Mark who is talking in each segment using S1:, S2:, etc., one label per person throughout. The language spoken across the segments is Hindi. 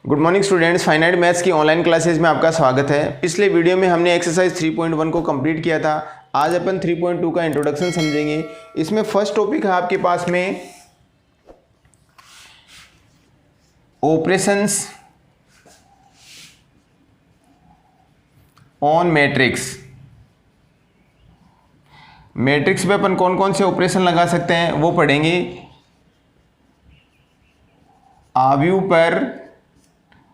S1: Good morning students, finite maths की ऑनलाइन क्लासेज में आपका स्वागत है। पिछले वीडियो में हमने एक्सरसाइज 3.1 को कंप्लीट किया था। आज अपन 3.2 का इंट्रोडक्शन समझेंगे। इसमें फर्स्ट टॉपिक है आपके पास में ऑपरेशंस ऑन मैट्रिक्स। मैट्रिक्स पे अपन कौन कौन से ऑपरेशन लगा सकते हैं वो पढ़ेंगे। आव्यूह पर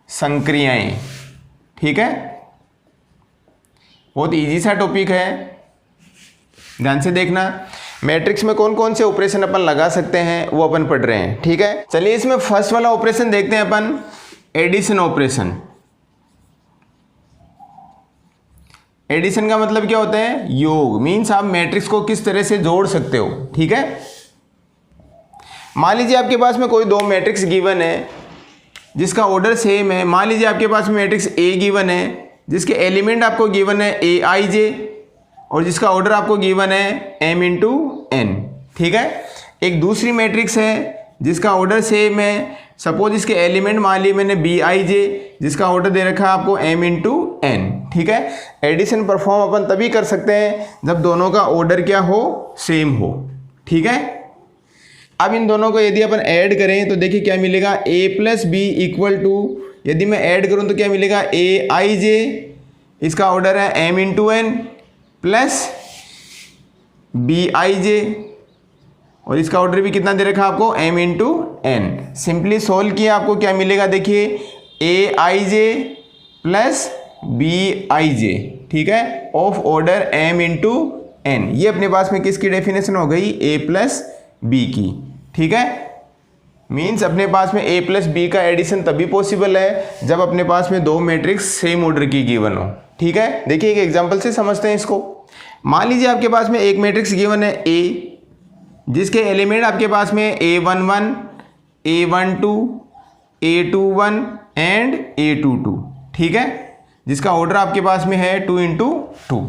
S1: संक्रियाएं, ठीक है। बहुत इजी सा टॉपिक है, ध्यान से देखना। मैट्रिक्स में कौन कौन से ऑपरेशन अपन लगा सकते हैं वो अपन पढ़ रहे हैं, ठीक है। चलिए इसमें फर्स्ट वाला ऑपरेशन देखते हैं अपन, एडिशन ऑपरेशन। एडिशन का मतलब क्या होता है? योग। मीन्स आप मैट्रिक्स को किस तरह से जोड़ सकते हो, ठीक है। मान लीजिए आपके पास में कोई दो मैट्रिक्स गिवन है जिसका ऑर्डर सेम है। मान लीजिए आपके पास में मैट्रिक्स ए गिवन है जिसके एलिमेंट आपको गिवन है ए आई जे और जिसका ऑर्डर आपको गिवन है एम इंटू एन, ठीक है। एक दूसरी मैट्रिक्स है जिसका ऑर्डर सेम है। सपोज इसके एलिमेंट मान लिए मैंने बी आई जे जिसका ऑर्डर दे रखा है आपको एम इंटू एन, ठीक है। एडिशन परफॉर्म अपन तभी कर सकते हैं जब दोनों का ऑर्डर क्या हो? सेम हो, ठीक है। अब इन दोनों को यदि अपन ऐड करें तो देखिए क्या मिलेगा, a plus B equal to, यदि मैं ऐड करूं तो क्या मिलेगा, ए आई जे, इसका ऑर्डर है m into N plus B I J और इसका ऑर्डर भी कितना दे रखा है आपको, m into N. Simply solve किया आपको क्या मिलेगा, देखिए ए आई जे प्लस बी आई जे, ठीक है, of order m into N. ये अपने पास में किसकी डेफिनेशन हो गई? a प्लस बी की, ठीक है। मीन्स अपने पास में a प्लस बी का एडिशन तभी पॉसिबल है जब अपने पास में दो मैट्रिक्स सेम ऑर्डर की गिवन हो, ठीक है। देखिए एक एग्जांपल से समझते हैं इसको। मान लीजिए आपके पास में एक मैट्रिक्स गिवन है a जिसके एलिमेंट आपके पास में a11, a12, a21 and a22, ठीक है, जिसका ऑर्डर आपके पास में है 2 इंटू 2।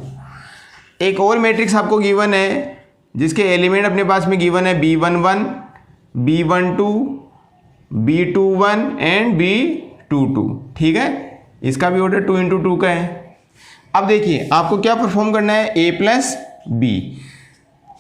S1: एक और मैट्रिक्स आपको गिवन है जिसके एलिमेंट अपने पास में गिवन है b11, b12, b21 and b22, ठीक है। इसका भी ऑर्डर 2 इंटू 2 का है। अब देखिए आपको क्या परफॉर्म करना है, a प्लस बी।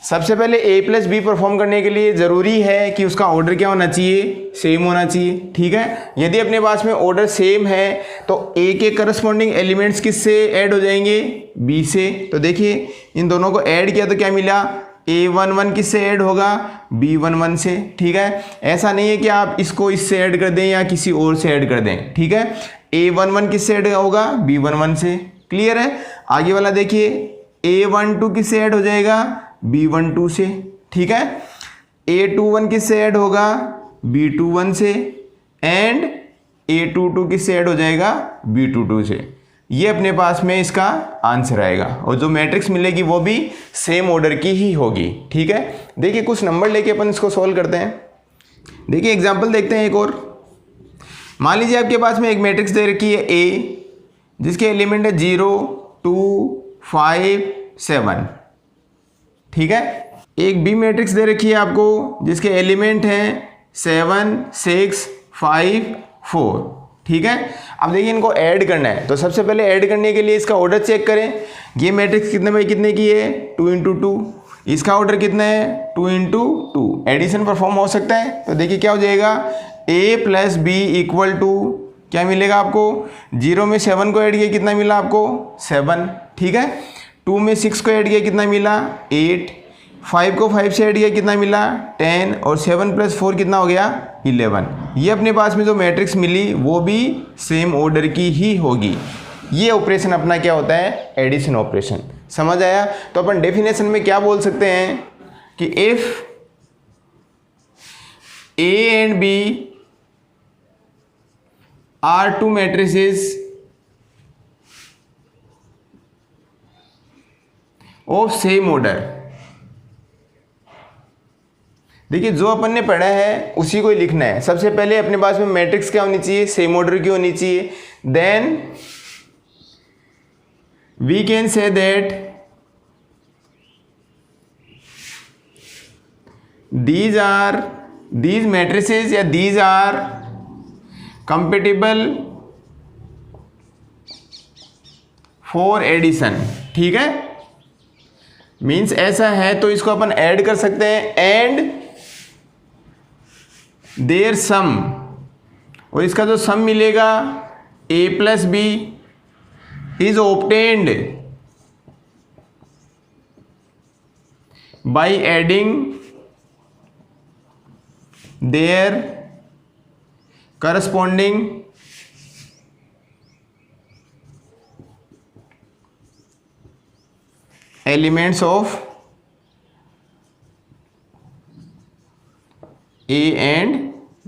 S1: सबसे पहले a प्लस बी परफॉर्म करने के लिए ज़रूरी है कि उसका ऑर्डर क्या होना चाहिए? सेम होना चाहिए, ठीक है। यदि अपने पास में ऑर्डर सेम है तो a के करस्पॉन्डिंग एलिमेंट्स किससे ऐड हो जाएंगे? b से। तो देखिए इन दोनों को ऐड किया तो क्या मिला, a11 किससे ऐड होगा? b11 से, ठीक है। ऐसा नहीं है कि आप इसको इससे ऐड कर दें या किसी और से ऐड कर दें, ठीक है। a11 किससे ऐड होगा? b11 से। क्लियर है। आगे वाला देखिए, a12 किससे ऐड हो जाएगा? b12 से, ठीक है। a21 किससे ऐड होगा? b21 से एंड a22 किससे ऐड हो जाएगा? b22 से। ये अपने पास में इसका आंसर आएगा और जो मैट्रिक्स मिलेगी वो भी सेम ऑर्डर की ही होगी, ठीक है। देखिए कुछ नंबर लेके अपन इसको सॉल्व करते हैं। देखिए एग्जांपल देखते हैं एक और। मान लीजिए आपके पास में एक मैट्रिक्स दे रखी है A जिसके एलिमेंट है 0, 2, 5, 7, ठीक है। एक B मैट्रिक्स दे रखी है आपको जिसके एलिमेंट हैं 7, 6, 5, 4, ठीक है। अब देखिए इनको ऐड करना है तो सबसे पहले ऐड करने के लिए इसका ऑर्डर चेक करें। ये मैट्रिक्स कितने बाई कितने की है? 2 इंटू 2। इसका ऑर्डर कितना है? 2 इंटू 2। एडिशन परफॉर्म हो सकता है तो देखिए क्या हो जाएगा, a plus B equal to, क्या मिलेगा आपको? 0 में 7 को ऐड किया कितना मिला आपको? 7, ठीक है। 2 में 6 को ऐड किया कितना मिला? 8। 5 को 5 से ऐड किया कितना मिला? 10 और 7 प्लस 4 कितना हो गया? 11। ये अपने पास में जो मैट्रिक्स मिली वो भी सेम ऑर्डर की ही होगी। ये ऑपरेशन अपना क्या होता है? Addition operation. समझ आया? तो अपन डेफिनेशन में क्या बोल सकते हैं कि if A and B are two matrices of same order. देखिए जो अपन ने पढ़ा है उसी को ही लिखना है। सबसे पहले अपने पास में मैट्रिक्स क्या होनी चाहिए? सेम ऑर्डर की होनी चाहिए। Then we can say that these matrices या these are compatible for addition, ठीक है, मीन्स ऐसा है तो इसको अपन ऐड कर सकते हैं, एंड देयर सम, और इसका जो सम मिलेगा a plus B is obtained by adding their corresponding elements of A and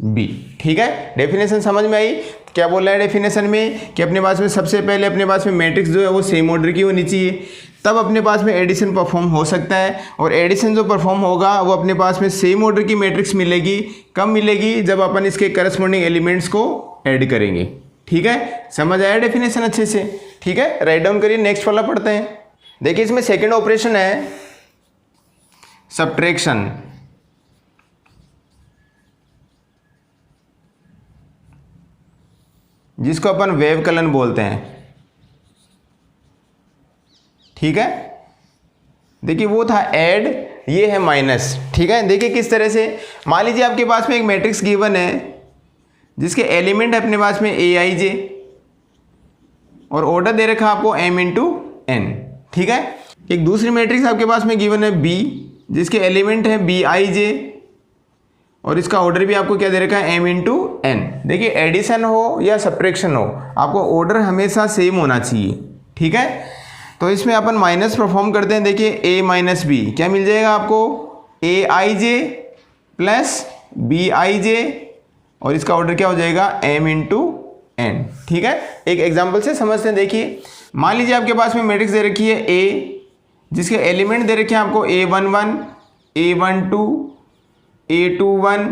S1: B, ठीक है। डेफिनेशन समझ में आई? क्या बोल रहा है डेफिनेशन में कि अपने पास में सबसे पहले अपने पास में मैट्रिक्स जो है वो सेम ऑर्डर की होनी चाहिए, तब अपने पास में एडिशन परफॉर्म हो सकता है। और एडिशन जो परफॉर्म होगा वो अपने पास में सेम ऑर्डर की मैट्रिक्स मिलेगी। कब मिलेगी? जब अपन इसके करस्पॉन्डिंग एलिमेंट्स को ऐड करेंगे, ठीक है। समझ आया डेफिनेशन अच्छे से? ठीक है, राइट डाउन करिए, नेक्स्ट वाला पढ़ते हैं। देखिए इसमें सेकेंड ऑपरेशन है सब्ट्रैक्शन, जिसको अपन व्यवकलन बोलते हैं, ठीक है। देखिए वो था ऐड, ये है माइनस, ठीक है। देखिए किस तरह से, मान लीजिए आपके पास में एक मैट्रिक्स गिवन है जिसके एलिमेंट है अपने पास में ए आई जे, और ऑर्डर दे रखा आपको m इंटू एन, ठीक है। एक दूसरी मैट्रिक्स आपके पास में गिवन है b, जिसके एलिमेंट है बी आई जे, और इसका ऑर्डर भी आपको क्या दे रखा है m इंटू एन। देखिए एडिशन हो या सब्ट्रैक्शन हो, आपको ऑर्डर हमेशा सेम होना चाहिए, ठीक है। तो इसमें अपन माइनस परफॉर्म करते हैं। देखिए a माइनस बी क्या मिल जाएगा आपको, ए आई जे प्लस बी आई जे, और इसका ऑर्डर क्या हो जाएगा m इंटू एन, ठीक है। एक एग्जाम्पल से समझते हैं। देखिए मान लीजिए आपके पास में मैट्रिक्स दे रखी है a, जिसके एलिमेंट दे रखे हैं आपको a11, a12, a21,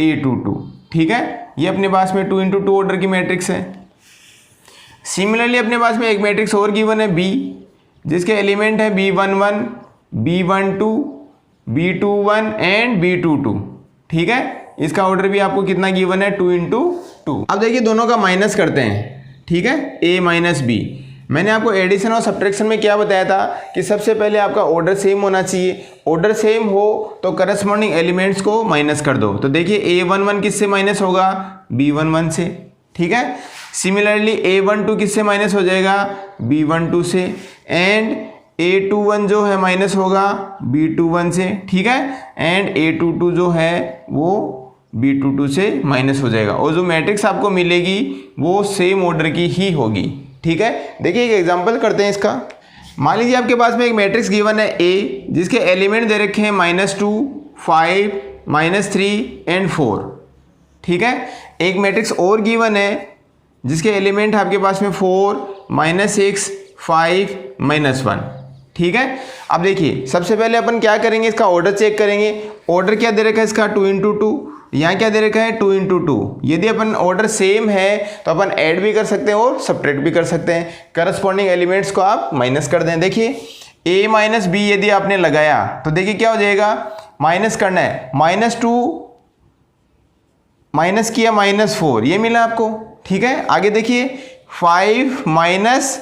S1: a22, ठीक है। ये अपने पास में 2 इंटू 2 ऑर्डर की मैट्रिक्स है। सिमिलरली अपने पास में एक मैट्रिक्स और गिवन है b, जिसके एलिमेंट है b11, b12, b21 and b22, ठीक है। इसका ऑर्डर भी आपको कितना गिवन है 2 इंटू 2। अब देखिए दोनों का माइनस करते हैं, ठीक है, a माइनस बी। मैंने आपको एडिशन और सब्ट्रैक्शन में क्या बताया था कि सबसे पहले आपका ऑर्डर सेम होना चाहिए। ऑर्डर सेम हो तो करस्पॉन्डिंग एलिमेंट्स को माइनस कर दो। तो देखिए a11 किससे माइनस होगा, b11 से, ठीक है। सिमिलरली a12 किससे माइनस हो जाएगा, b12 से, एंड a21 जो है माइनस होगा b21 से, ठीक है, एंड a22 जो है वो b22 से माइनस हो जाएगा। और जो मैट्रिक्स आपको मिलेगी वो सेम ऑर्डर की ही होगी, ठीक है। देखिए एक एग्जांपल करते हैं इसका। मान लीजिए आपके पास में एक मैट्रिक्स गिवन है ए, जिसके एलिमेंट दे रखे हैं -2, 5, -3 एंड 4, ठीक है। एक मैट्रिक्स और गिवन है जिसके एलिमेंट आपके पास में 4, -6, 5, -1, ठीक है। अब देखिए सबसे पहले अपन क्या करेंगे, इसका ऑर्डर चेक करेंगे। ऑर्डर क्या दे रखा है इसका 2 इंटू 2, यहाँ क्या दे रखा है 2 इंटू 2। यदि अपन ऑर्डर सेम है तो अपन ऐड भी कर सकते हैं और सब्ट्रैक्ट भी कर सकते हैं। करस्पॉन्डिंग एलिमेंट्स को आप माइनस कर दें। देखिए a माइनस बी यदि आपने लगाया तो देखिए क्या हो जाएगा, माइनस करना है, -2 माइनस किया -4, ये मिला आपको, ठीक है। आगे देखिए 5 माइनस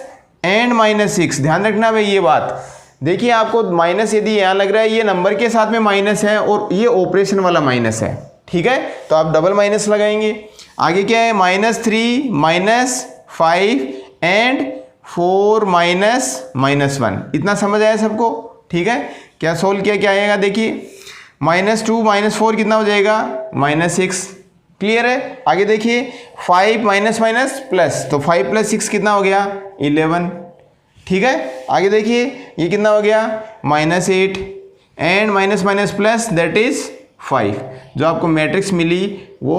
S1: एंड -6, ध्यान रखना भाई ये बात। देखिए आपको माइनस यदि यहाँ लग रहा है, ये नंबर के साथ में माइनस है और ये ऑपरेशन वाला माइनस है, ठीक है, तो आप डबल माइनस लगाएंगे। आगे क्या है, -3 -5 एंड 4 -1। इतना समझ आया सबको, ठीक है। क्या सोल्व किया, क्या आएगा, देखिए -2 -4 कितना हो जाएगा, -6, क्लियर है। आगे देखिए 5 माइनस माइनस प्लस, तो 5 + 6 कितना हो गया, 11, ठीक है। आगे देखिए ये कितना हो गया, -8 and minus minus plus that is 5। जो आपको मैट्रिक्स मिली वो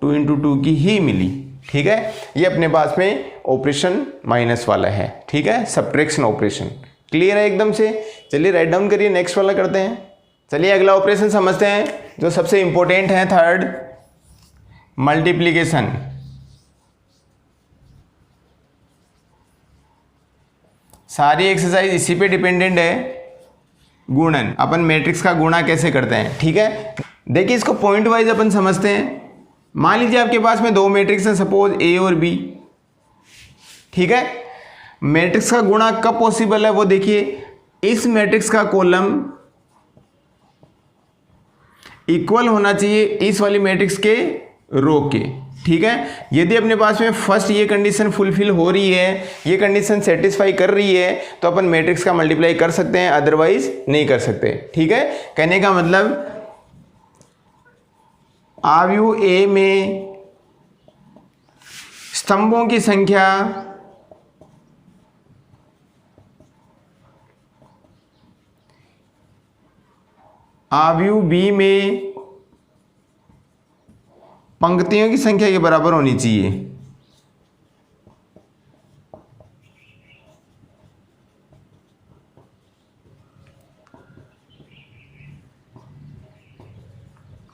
S1: 2 इंटू 2 की ही मिली, ठीक है। ये अपने पास में ऑपरेशन माइनस वाला है, ठीक है, सब्ट्रैक्शन ऑपरेशन, क्लियर है एकदम से। चलिए राइट डाउन करिए, नेक्स्ट वाला करते हैं। चलिए अगला ऑपरेशन समझते हैं जो सबसे इंपॉर्टेंट है, थर्ड, मल्टीप्लिकेशन। सारी एक्सरसाइज इसी पे डिपेंडेंट है, गुणन। अपन मैट्रिक्स का गुणा कैसे करते हैं, ठीक है। देखिए इसको पॉइंट वाइज अपन समझते हैं। मान लीजिए आपके पास में दो मैट्रिक्स हैं, सपोज ए और बी, ठीक है। मैट्रिक्स का गुणा कब पॉसिबल है वो देखिए, इस मैट्रिक्स का कॉलम इक्वल होना चाहिए इस वाली मैट्रिक्स के रो के, ठीक है। यदि अपने पास में फर्स्ट ये कंडीशन फुलफिल हो रही है, ये कंडीशन सेटिस्फाई कर रही है, तो अपन मैट्रिक्स का मल्टीप्लाई कर सकते हैं, अदरवाइज नहीं कर सकते, ठीक है। कहने का मतलब आव्यूह ए में स्तंभों की संख्या आव्यूह बी में पंक्तियों की संख्या के बराबर होनी चाहिए।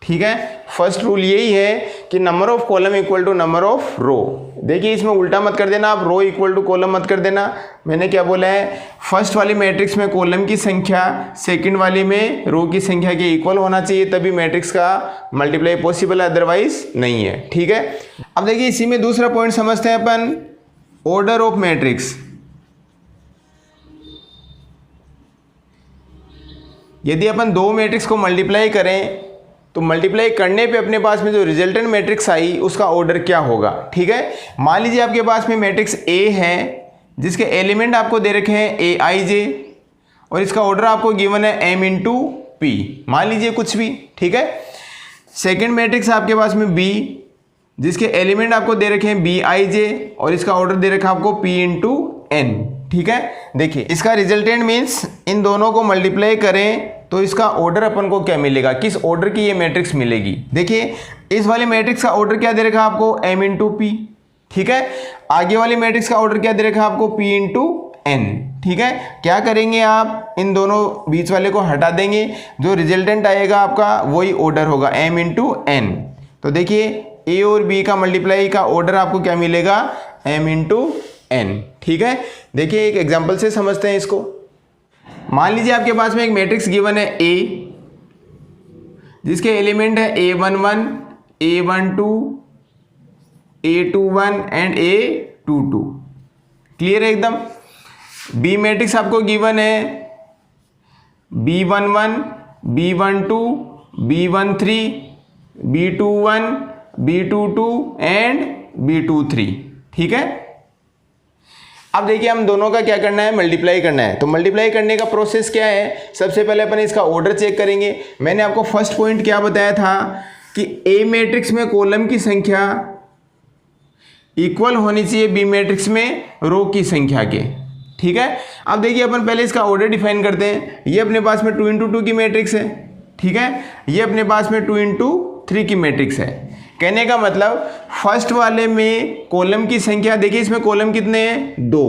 S1: ठीक है, फर्स्ट रूल यही है कि number of column equal to number of row. देखिए इसमें उल्टा मत कर देना, आप रो इक्वल टू कॉलम मत कर देना। मैंने क्या बोला है, फर्स्ट वाली मैट्रिक्स में कॉलम की संख्या सेकंड वाली में रो की संख्या के इक्वल होना चाहिए, तभी मैट्रिक्स का मल्टीप्लाई पॉसिबल है, अदरवाइज नहीं है, ठीक है। अब देखिए इसी में दूसरा पॉइंट समझते हैं अपन, ऑर्डर ऑफ मैट्रिक्स। यदि अपन दो मैट्रिक्स को मल्टीप्लाई करें तो मल्टीप्लाई करने पे अपने पास में जो रिजल्टेंट मैट्रिक्स आई उसका ऑर्डर क्या होगा, ठीक है। मान लीजिए आपके पास में मैट्रिक्स ए है जिसके एलिमेंट आपको दे रखे हैं ए आई जे, और इसका ऑर्डर आपको गिवन है एम इंटू पी, मान लीजिए कुछ भी, ठीक है। सेकेंड मैट्रिक्स आपके पास में बी जिसके एलिमेंट आपको दे रखे हैं बी आई जे, और इसका ऑर्डर दे रखा है आपको पी इंटू एन, ठीक है। देखिए इसका रिजल्टेंट मीन्स इन दोनों को मल्टीप्लाई करें तो इसका ऑर्डर अपन को क्या मिलेगा, किस ऑर्डर की ये मैट्रिक्स मिलेगी। देखिए इस वाली मैट्रिक्स का ऑर्डर क्या दे रखा है आपको, एम इंटू पी, ठीक है। आगे वाली मैट्रिक्स का ऑर्डर क्या दे रखा है आपको, पी इंटू एन, ठीक है। क्या करेंगे आप, इन दोनों बीच वाले को हटा देंगे, जो रिजल्टेंट आएगा आपका वही ऑर्डर होगा, एम इंटू एन। तो देखिए ए और बी का मल्टीप्लाई का ऑर्डर आपको क्या मिलेगा, एम इंटू एन, ठीक है। देखिए एक एग्जाम्पल से समझते हैं इसको। मान लीजिए आपके पास में एक मैट्रिक्स गिवन है ए जिसके एलिमेंट है A11, A12, A21 and A22, clear है एकदम। बी मैट्रिक्स आपको गिवन है B11, B12, B13, B21, B22 and B23, ठीक है। अब देखिए हम दोनों का क्या करना है, मल्टीप्लाई करना है। तो मल्टीप्लाई करने का प्रोसेस क्या है, सबसे पहले अपन इसका ऑर्डर चेक करेंगे। मैंने आपको फर्स्ट पॉइंट क्या बताया था कि ए मैट्रिक्स में कॉलम की संख्या इक्वल होनी चाहिए बी मैट्रिक्स में रो की संख्या के, ठीक है। अब देखिए अपन पहले इसका ऑर्डर डिफाइन करते हैं। ये अपने पास में 2 इंटू 2 की मैट्रिक्स है, ठीक है। ये अपने पास में 2 इंटू 3 की मैट्रिक्स है। कहने का मतलब फर्स्ट वाले में कॉलम की संख्या, देखिए इसमें कॉलम कितने हैं, 2,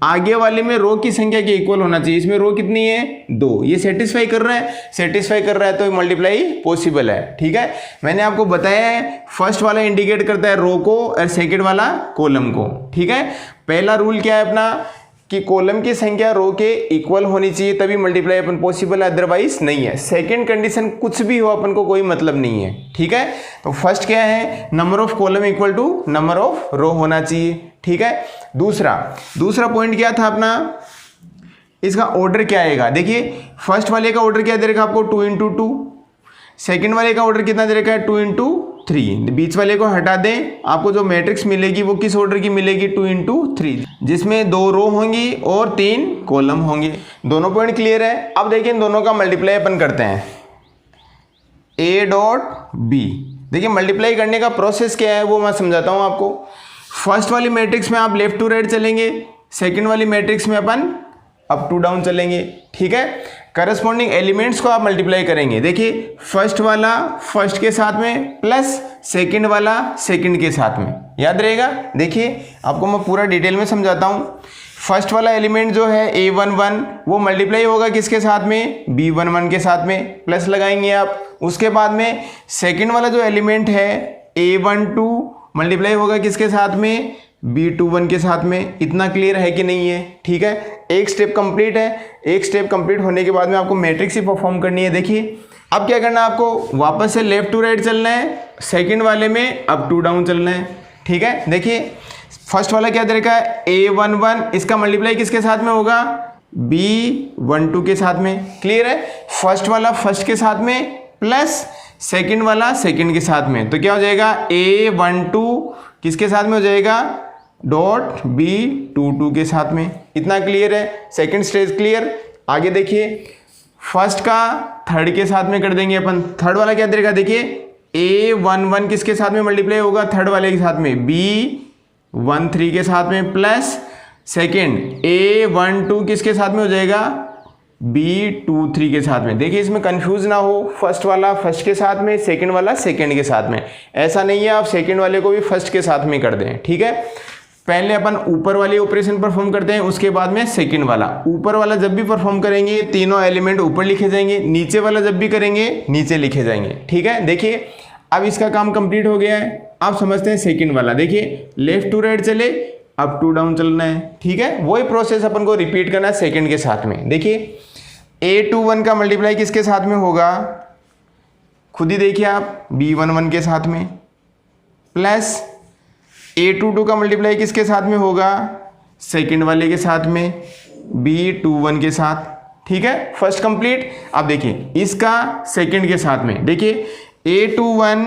S1: आगे वाले में रो की संख्या के इक्वल होना चाहिए, इसमें रो कितनी है, 2। ये सेटिस्फाई कर रहा है, सेटिस्फाई कर रहा है तो मल्टीप्लाई पॉसिबल है, ठीक है। मैंने आपको बताया है फर्स्ट वाला इंडिकेट करता है रो को और सेकंड वाला कॉलम को, ठीक है। पहला रूल क्या है अपना कि कॉलम की संख्या रो के इक्वल होनी चाहिए तभी मल्टीप्लाई अपन पॉसिबल है, अदरवाइज नहीं है। सेकंड कंडीशन कुछ भी हो अपन को कोई मतलब नहीं है, ठीक है। तो फर्स्ट क्या है, number of column equal to number of row होना चाहिए, ठीक है। दूसरा पॉइंट क्या था अपना, इसका ऑर्डर क्या आएगा। देखिए फर्स्ट वाले का ऑर्डर क्या दे रखा आपको, 2 इंटू 2, सेकेंड वाले का ऑर्डर कितना दे रखा है, 2 इंटू 3। बीच वाले को हटा दें, आपको जो मैट्रिक्स मिलेगी वो किस ऑर्डर की मिलेगी, 2 इंटू 3, जिसमें 2 रो होंगी और 3 कॉलम होंगे। दोनों पॉइंट क्लियर है। अब देखिए इन दोनों का मल्टीप्लाई अपन करते हैं, A डॉट बी। देखिए मल्टीप्लाई करने का प्रोसेस क्या है वो मैं समझाता हूँ आपको। फर्स्ट वाली मैट्रिक्स में आप लेफ्ट टू राइट चलेंगे, सेकेंड वाली मैट्रिक्स में अपन अप टू डाउन चलेंगे, ठीक है। करस्पॉन्डिंग एलिमेंट्स को आप मल्टीप्लाई करेंगे। देखिए फर्स्ट वाला फर्स्ट के साथ में प्लस सेकंड वाला सेकंड के साथ में, याद रहेगा। देखिए आपको मैं पूरा डिटेल में समझाता हूँ। फर्स्ट वाला एलिमेंट जो है A11 वो मल्टीप्लाई होगा किसके साथ में, B11 के साथ में, प्लस लगाएंगे आप। उसके बाद में सेकंड वाला जो एलिमेंट है A12 मल्टीप्लाई होगा किसके साथ में, B21 के साथ में। इतना क्लियर है कि नहीं है, ठीक है। एक स्टेप कंप्लीट है। एक स्टेप कंप्लीट होने के बाद में आपको मैट्रिक्स ही परफॉर्म करनी है। देखिए अब क्या करना है आपको, वापस से लेफ्ट टू राइट चलना है, सेकंड वाले में अप टू डाउन चलना है। ठीक है, देखिए फर्स्ट वाला क्या दे रखा है, A11, इसका मल्टीप्लाई किसके साथ में होगा, B12 के साथ में। क्लियर है, फर्स्ट वाला फर्स्ट के साथ में प्लस सेकंड वाला सेकंड के साथ में, तो क्या हो जाएगा, A12 किसके साथ में हो जाएगा, डॉट B22 के साथ में। इतना क्लियर है, सेकंड स्टेज क्लियर। आगे देखिए, फर्स्ट का थर्ड के साथ में कर देंगे अपन। थर्ड वाला क्या देगा, देखिए A11 किसके साथ में मल्टीप्लाई होगा, थर्ड वाले के साथ में, B13 के साथ में प्लस सेकंड A12 किसके साथ में हो जाएगा, B23 के साथ में। देखिए इसमें कंफ्यूज ना हो, फर्स्ट वाला फर्स्ट के साथ में, सेकंड वाला सेकंड के साथ में। ऐसा नहीं है आप सेकंड वाले को भी फर्स्ट के साथ में कर दें। ठीक है, पहले अपन ऊपर वाले ऑपरेशन परफॉर्म करते हैं, उसके बाद में सेकंड वाला। ऊपर वाला जब भी परफॉर्म करेंगे तीनों एलिमेंट ऊपर लिखे जाएंगे, नीचे वाला जब भी करेंगे नीचे लिखे जाएंगे। ठीक है, देखिए अब इसका काम कंप्लीट हो गया है। आप समझते हैं सेकंड वाला, देखिए लेफ्ट टू राइट चले, अप टू डाउन चलना है। ठीक है, वही प्रोसेस अपन को रिपीट करना है सेकंड के साथ में। देखिए A21 का मल्टीप्लाई किसके साथ में होगा, खुद ही देखिए आप, B11 के साथ में, प्लस A22 का मल्टीप्लाई किसके साथ में होगा, सेकंड वाले के साथ में, B21 के साथ। ठीक है, फर्स्ट कंप्लीट। अब देखिए इसका सेकंड के साथ में, देखिए A21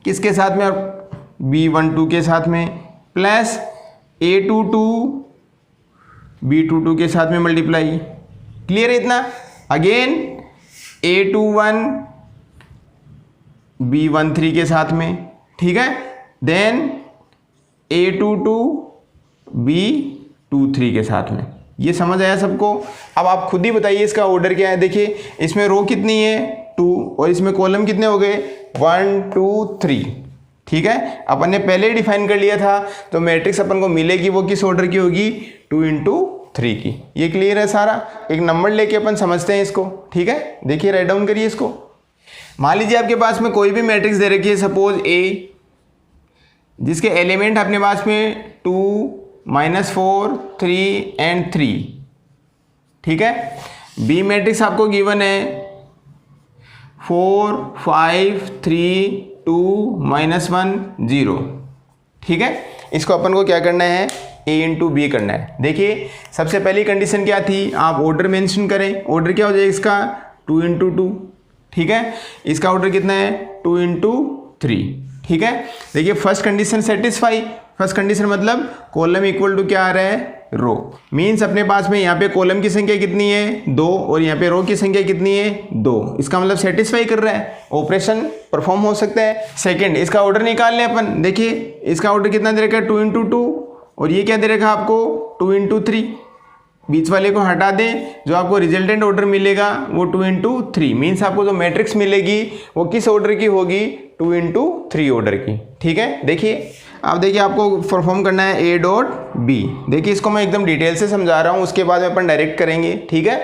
S1: किसके साथ में, और B12 के साथ में, प्लस A22 B22 के साथ में मल्टीप्लाई। क्लियर है इतना। अगेन A21 B13 के साथ में। ठीक है, देन A22 B23 के साथ में। ये समझ आया सबको। अब आप खुद ही बताइए इसका ऑर्डर क्या है। देखिए इसमें रो कितनी है, 2, और इसमें कॉलम कितने हो गए, 1 2 3। ठीक है, अपन ने पहले ही डिफाइन कर लिया था, तो मैट्रिक्स अपन को मिलेगी वो किस ऑर्डर की होगी, 2 × 3 की। ये क्लियर है सारा। एक नंबर लेके अपन समझते हैं इसको। ठीक है, देखिए राइट डाउन करिए इसको। मान लीजिए आपके पास में कोई भी मैट्रिक्स दे रखी है, सपोज A, जिसके एलिमेंट अपने पास में 2 -4 3 एंड 3। ठीक है, B मैट्रिक्स आपको गिवन है 4 5 3 2 -1 0। ठीक है, इसको अपन को क्या करना है, A × B करना है। देखिए सबसे पहली कंडीशन क्या थी, आप ऑर्डर मेंशन करें। ऑर्डर क्या हो जाएगा इसका, 2 × 2। ठीक है, इसका ऑर्डर कितना है, 2 × 3। ठीक है, देखिए first condition satisfy. First condition मतलब कॉलम इक्वल टू क्या आ रहा है, रो। मीन्स अपने पास में यहाँ पे कॉलम की संख्या कितनी है, 2, और यहाँ पे रो की संख्या कितनी है, 2। इसका मतलब सेटिस्फाई कर रहा है, ऑपरेशन परफॉर्म हो सकता है। सेकंड, इसका ऑर्डर निकाल लें अपन। देखिए इसका ऑर्डर कितना दे रखा है, 2 × 2, और ये क्या दे रखा है आपको, 2 × 3। बीच वाले को हटा दें, जो आपको रिजल्टेंट ऑर्डर मिलेगा वो 2 × 3। मीन्स आपको जो मैट्रिक्स मिलेगी वो किस ऑर्डर की होगी, 2 × 3 ऑर्डर की। ठीक है, देखिए अब देखिए आपको परफॉर्म करना है A.B। देखिए इसको मैं एकदम डिटेल से समझा रहा हूँ, उसके बाद में अपन डायरेक्ट करेंगे। ठीक है,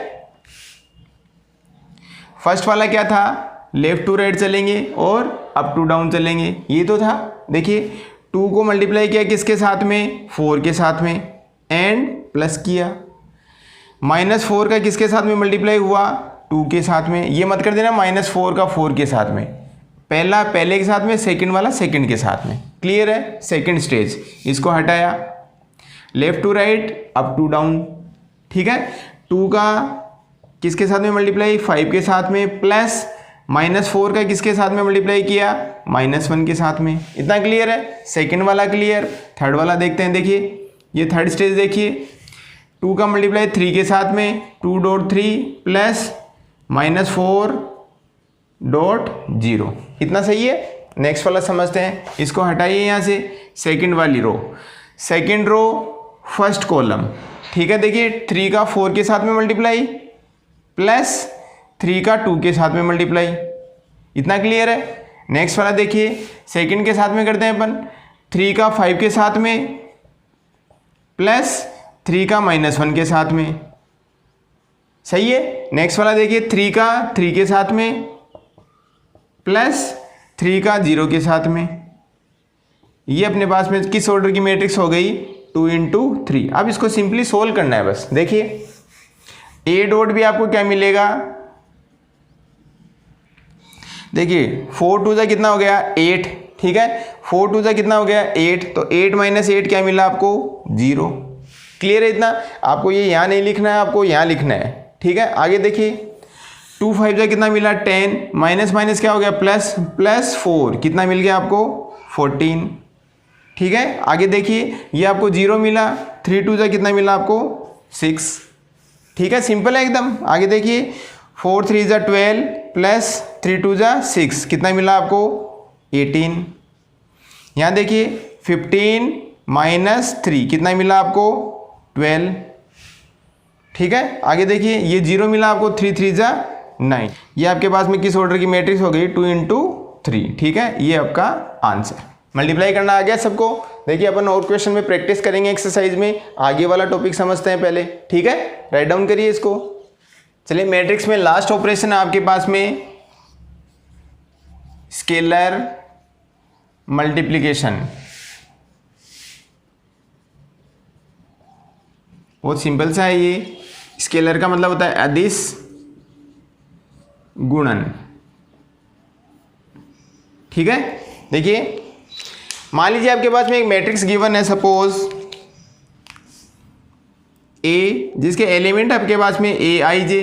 S1: फर्स्ट वाला क्या था, लेफ्ट टू राइट चलेंगे और अप टू डाउन चलेंगे, ये तो था। देखिए 2 को मल्टीप्लाई किया किसके साथ में, 4 के साथ में, एंड प्लस किया। -4 का किसके साथ में मल्टीप्लाई हुआ, 2 के साथ में। ये मत कर देना -4 का 4 के साथ में, पहला पहले के साथ में, सेकंड वाला सेकंड के साथ में। क्लियर है, सेकंड स्टेज। इसको हटाया, left to right up to down. ठीक है, 2 का किसके साथ में मल्टीप्लाई, 5 के साथ में, प्लस -4 का किसके साथ में मल्टीप्लाई किया, -1 के साथ में। इतना क्लियर है, सेकंड वाला क्लियर। थर्ड वाला देखते हैं। देखिए ये थर्ड स्टेज, देखिए 2 का मल्टीप्लाई 3 के साथ में, 2.3 प्लस -4.0। इतना सही है। नेक्स्ट वाला समझते हैं, इसको हटाइए यहाँ से। सेकंड वाली रो, सेकंड रो फर्स्ट कॉलम। ठीक है, देखिए 3 का 4 के साथ में मल्टीप्लाई, प्लस 3 का 2 के साथ में मल्टीप्लाई। इतना क्लियर है। नेक्स्ट वाला देखिए, सेकंड के साथ में करते हैं अपन, 3 का 5 के साथ में, प्लस 3 का -1 के साथ में। सही है। नेक्स्ट वाला देखिए, 3 का 3 के साथ में, प्लस 3 का 0 के साथ में। ये अपने पास में किस ऑर्डर की मैट्रिक्स हो गई, 2 × 3। अब इसको सिंपली सोल्व करना है बस। देखिए A डॉट भी आपको क्या मिलेगा, देखिए 4 टू जा कितना हो गया 8, ठीक है, 4 टू जा कितना हो गया 8, तो 8 माइनस 8 क्या मिला आपको 0। क्लियर है इतना, आपको ये यहाँ नहीं लिखना है, आपको यहाँ लिखना है, ठीक है। आगे देखिए 2 5 जा कितना मिला 10, माइनस माइनस क्या हो गया प्लस, प्लस 4 कितना मिल गया आपको 14, ठीक है। आगे देखिए ये आपको 0 मिला, 3 2 जा कितना मिला आपको 6, ठीक है, सिंपल है एकदम। आगे देखिए 4 3 जा 12 प्लस 3 2 जा 6 कितना मिला आपको 18। यहाँ देखिए 15 माइनस 3 कितना मिला आपको 12, ठीक है। आगे देखिए ये 0 मिला आपको, 3 3 जा 9। ये आपके पास में किस ऑर्डर की मैट्रिक्स हो गई 2 इंटू 3, ठीक है, ये आपका आंसर। मल्टीप्लाई करना आ गया सबको। देखिए अपन और क्वेश्चन में प्रैक्टिस करेंगे एक्सरसाइज में, आगे वाला टॉपिक समझते हैं पहले, ठीक है। राइट डाउन करिए इसको। चलिए मैट्रिक्स में लास्ट ऑपरेशन है आपके पास में स्केलर मल्टीप्लिकेशन। बहुत सिंपल सा है ये। स्केलर का मतलब होता है अदिश गुणन, ठीक है। देखिए मान लीजिए आपके पास में एक मैट्रिक्स गिवन है, सपोज ए, जिसके एलिमेंट आपके पास में ए आई जे,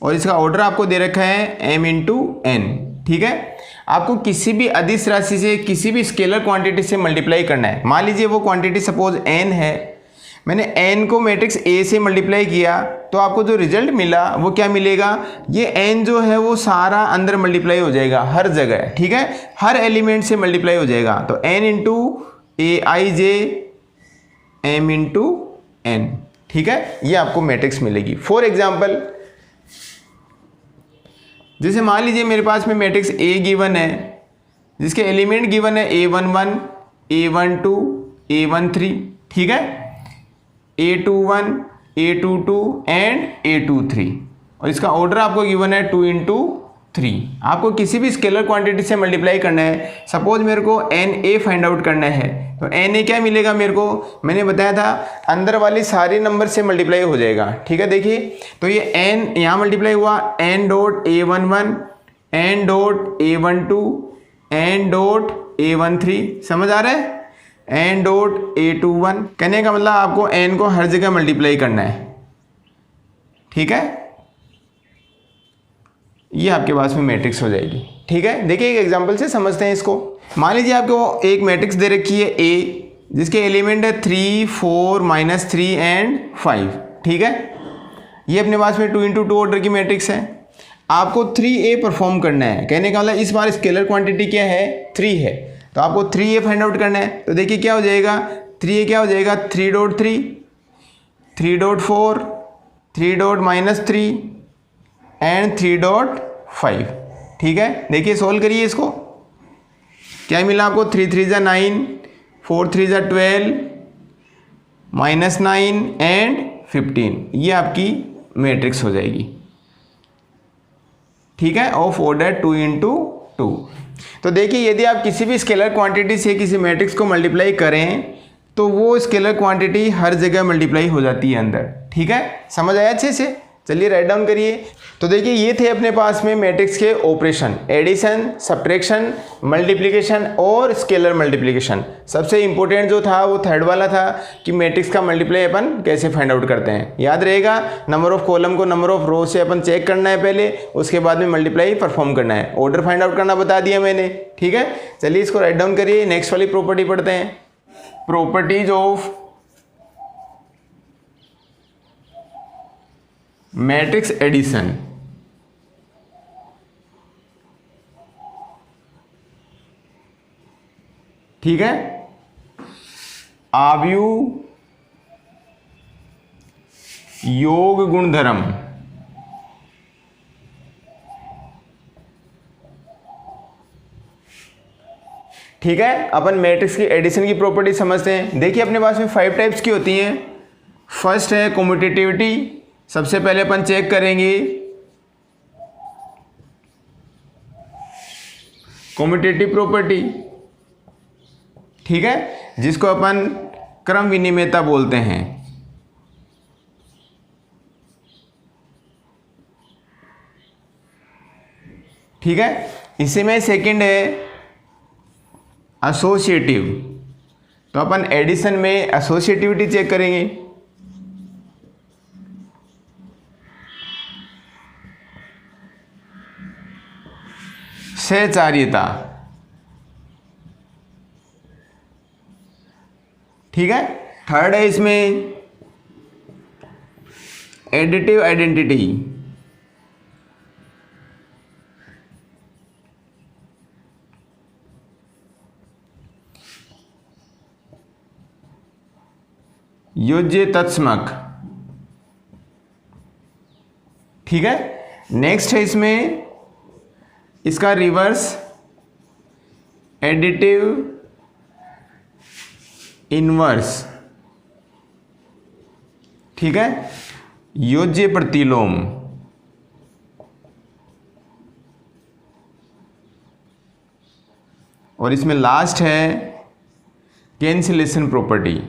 S1: और इसका ऑर्डर आपको दे रखा है m इंटू एन, ठीक है। आपको किसी भी अदिश राशि से, किसी भी स्केलर क्वांटिटी से मल्टीप्लाई करना है। मान लीजिए वो क्वांटिटी सपोज n है, मैंने n को मैट्रिक्स A से मल्टीप्लाई किया, तो आपको जो रिजल्ट मिला वो क्या मिलेगा, ये n जो है वो सारा अंदर मल्टीप्लाई हो जाएगा हर जगह, ठीक है, हर एलिमेंट से मल्टीप्लाई हो जाएगा। तो n इंटू ए आई जे एम इंटू एन, ठीक है, ये आपको मैट्रिक्स मिलेगी। फॉर एग्जाम्पल जैसे मान लीजिए मेरे पास में मैट्रिक्स A गिवन है, जिसके एलिमेंट गिवन है A11 A12 A13, ठीक है, A21 A22 एंड A23, और इसका ऑर्डर आपको गिवन है 2 इंटू 3। आपको किसी भी स्केलर क्वांटिटी से मल्टीप्लाई करना है। सपोज मेरे को NA फाइंड आउट करना है, तो NA क्या मिलेगा मेरे को, मैंने बताया था अंदर वाली सारे नंबर से मल्टीप्लाई हो जाएगा, ठीक है। देखिए तो ये n यहाँ मल्टीप्लाई हुआ, n dot A11 n dot A12 n dot A13, समझ आ रहा है, n डॉट A21। कहने का मतलब आपको n को हर जगह मल्टीप्लाई करना है, ठीक है। ये आपके पास में मैट्रिक्स हो जाएगी, ठीक है। देखिए एक एग्जांपल से समझते हैं इसको। मान लीजिए आपको एक मैट्रिक्स दे रखी है A, जिसके एलिमेंट है 3 4 -3 एंड 5, ठीक है। ये अपने पास में 2 इंटू 2 ऑर्डर की मैट्रिक्स है। आपको 3A परफॉर्म करना है। कहने का मतलब इस बार स्केलर क्वांटिटी क्या है 3 है, तो आपको 3A फाइंड आउट करना है। तो देखिए क्या हो जाएगा, 3A क्या हो जाएगा 3 dot 3 3 dot 4 3 dot -3 and 3 dot 5, ठीक है। देखिए सोल्व करिए इसको, क्या मिला आपको 3 3 जा 9 4 3 जा 12 -9 एंड 15, ये आपकी मैट्रिक्स हो जाएगी, ठीक है, ऑफ ऑर्डर 2 इंटू 2। तो देखिए यदि आप किसी भी स्केलर क्वांटिटी से किसी मैट्रिक्स को मल्टीप्लाई करें, तो वो स्केलर क्वांटिटी हर जगह मल्टीप्लाई हो जाती है अंदर, ठीक है। समझ आया अच्छे से। चलिए राइट डाउन करिए। तो देखिए ये थे अपने पास में मैट्रिक्स के ऑपरेशन, एडिशन, सब्ट्रैक्शन, मल्टीप्लिकेशन और स्केलर मल्टीप्लिकेशन। सबसे इंपॉर्टेंट जो था वो थर्ड वाला था कि मैट्रिक्स का मल्टीप्लाई अपन कैसे फाइंड आउट करते हैं। याद रहेगा, नंबर ऑफ कॉलम को नंबर ऑफ रो से अपन चेक करना है पहले, उसके बाद में मल्टीप्लाई परफॉर्म करना है। ऑर्डर फाइंड आउट करना बता दिया मैंने, ठीक है। चलिए इसको राइट डाउन करिए। नेक्स्ट वाली प्रॉपर्टी पढ़ते हैं, प्रॉपर्टीज ऑफ मैट्रिक्स एडिशन। ठीक है, आव्यूह योग गुणधर्म। ठीक है, अपन मैट्रिक्स की एडिशन की प्रॉपर्टी समझते हैं। देखिए अपने पास में 5 टाइप्स की होती हैं। फर्स्ट है कम्यूटेटिविटी। सबसे पहले अपन चेक करेंगे कम्यूटेटिव प्रॉपर्टी, ठीक है, जिसको अपन क्रम विनिमेयता बोलते हैं। ठीक है, इसी में सेकंड है एसोसिएटिव। तो अपन एडिशन में एसोसिएटिविटी चेक करेंगे। सहचार्यता, ठीक है। थर्ड है इसमें एडिटिव आइडेंटिटी। योज्य तत्समक, ठीक है। नेक्स्ट है इसमें इसका रिवर्स एडिटिव इनवर्स, ठीक है। योज्य प्रतिलोम, और इसमें लास्ट है कैंसिलेशन प्रॉपर्टी।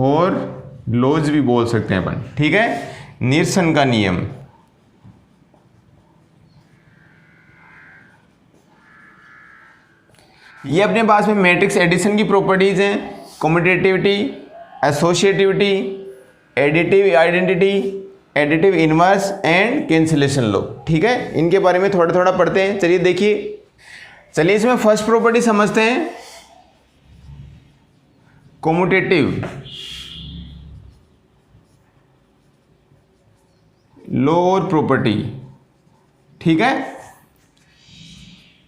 S1: और लॉज भी बोल सकते हैं अपन, ठीक है। निरसन का नियम, ये अपने पास में मैट्रिक्स एडिशन की प्रॉपर्टीज हैं। Commutativity, associativity, additive identity, additive inverse and cancellation law, ठीक है। इनके बारे में थोड़ा थोड़ा पढ़ते हैं। चलिए देखिए, चलिए इसमें फर्स्ट प्रॉपर्टी समझते हैं, कम्यूटेटिव लॉ और प्रॉपर्टी, ठीक है।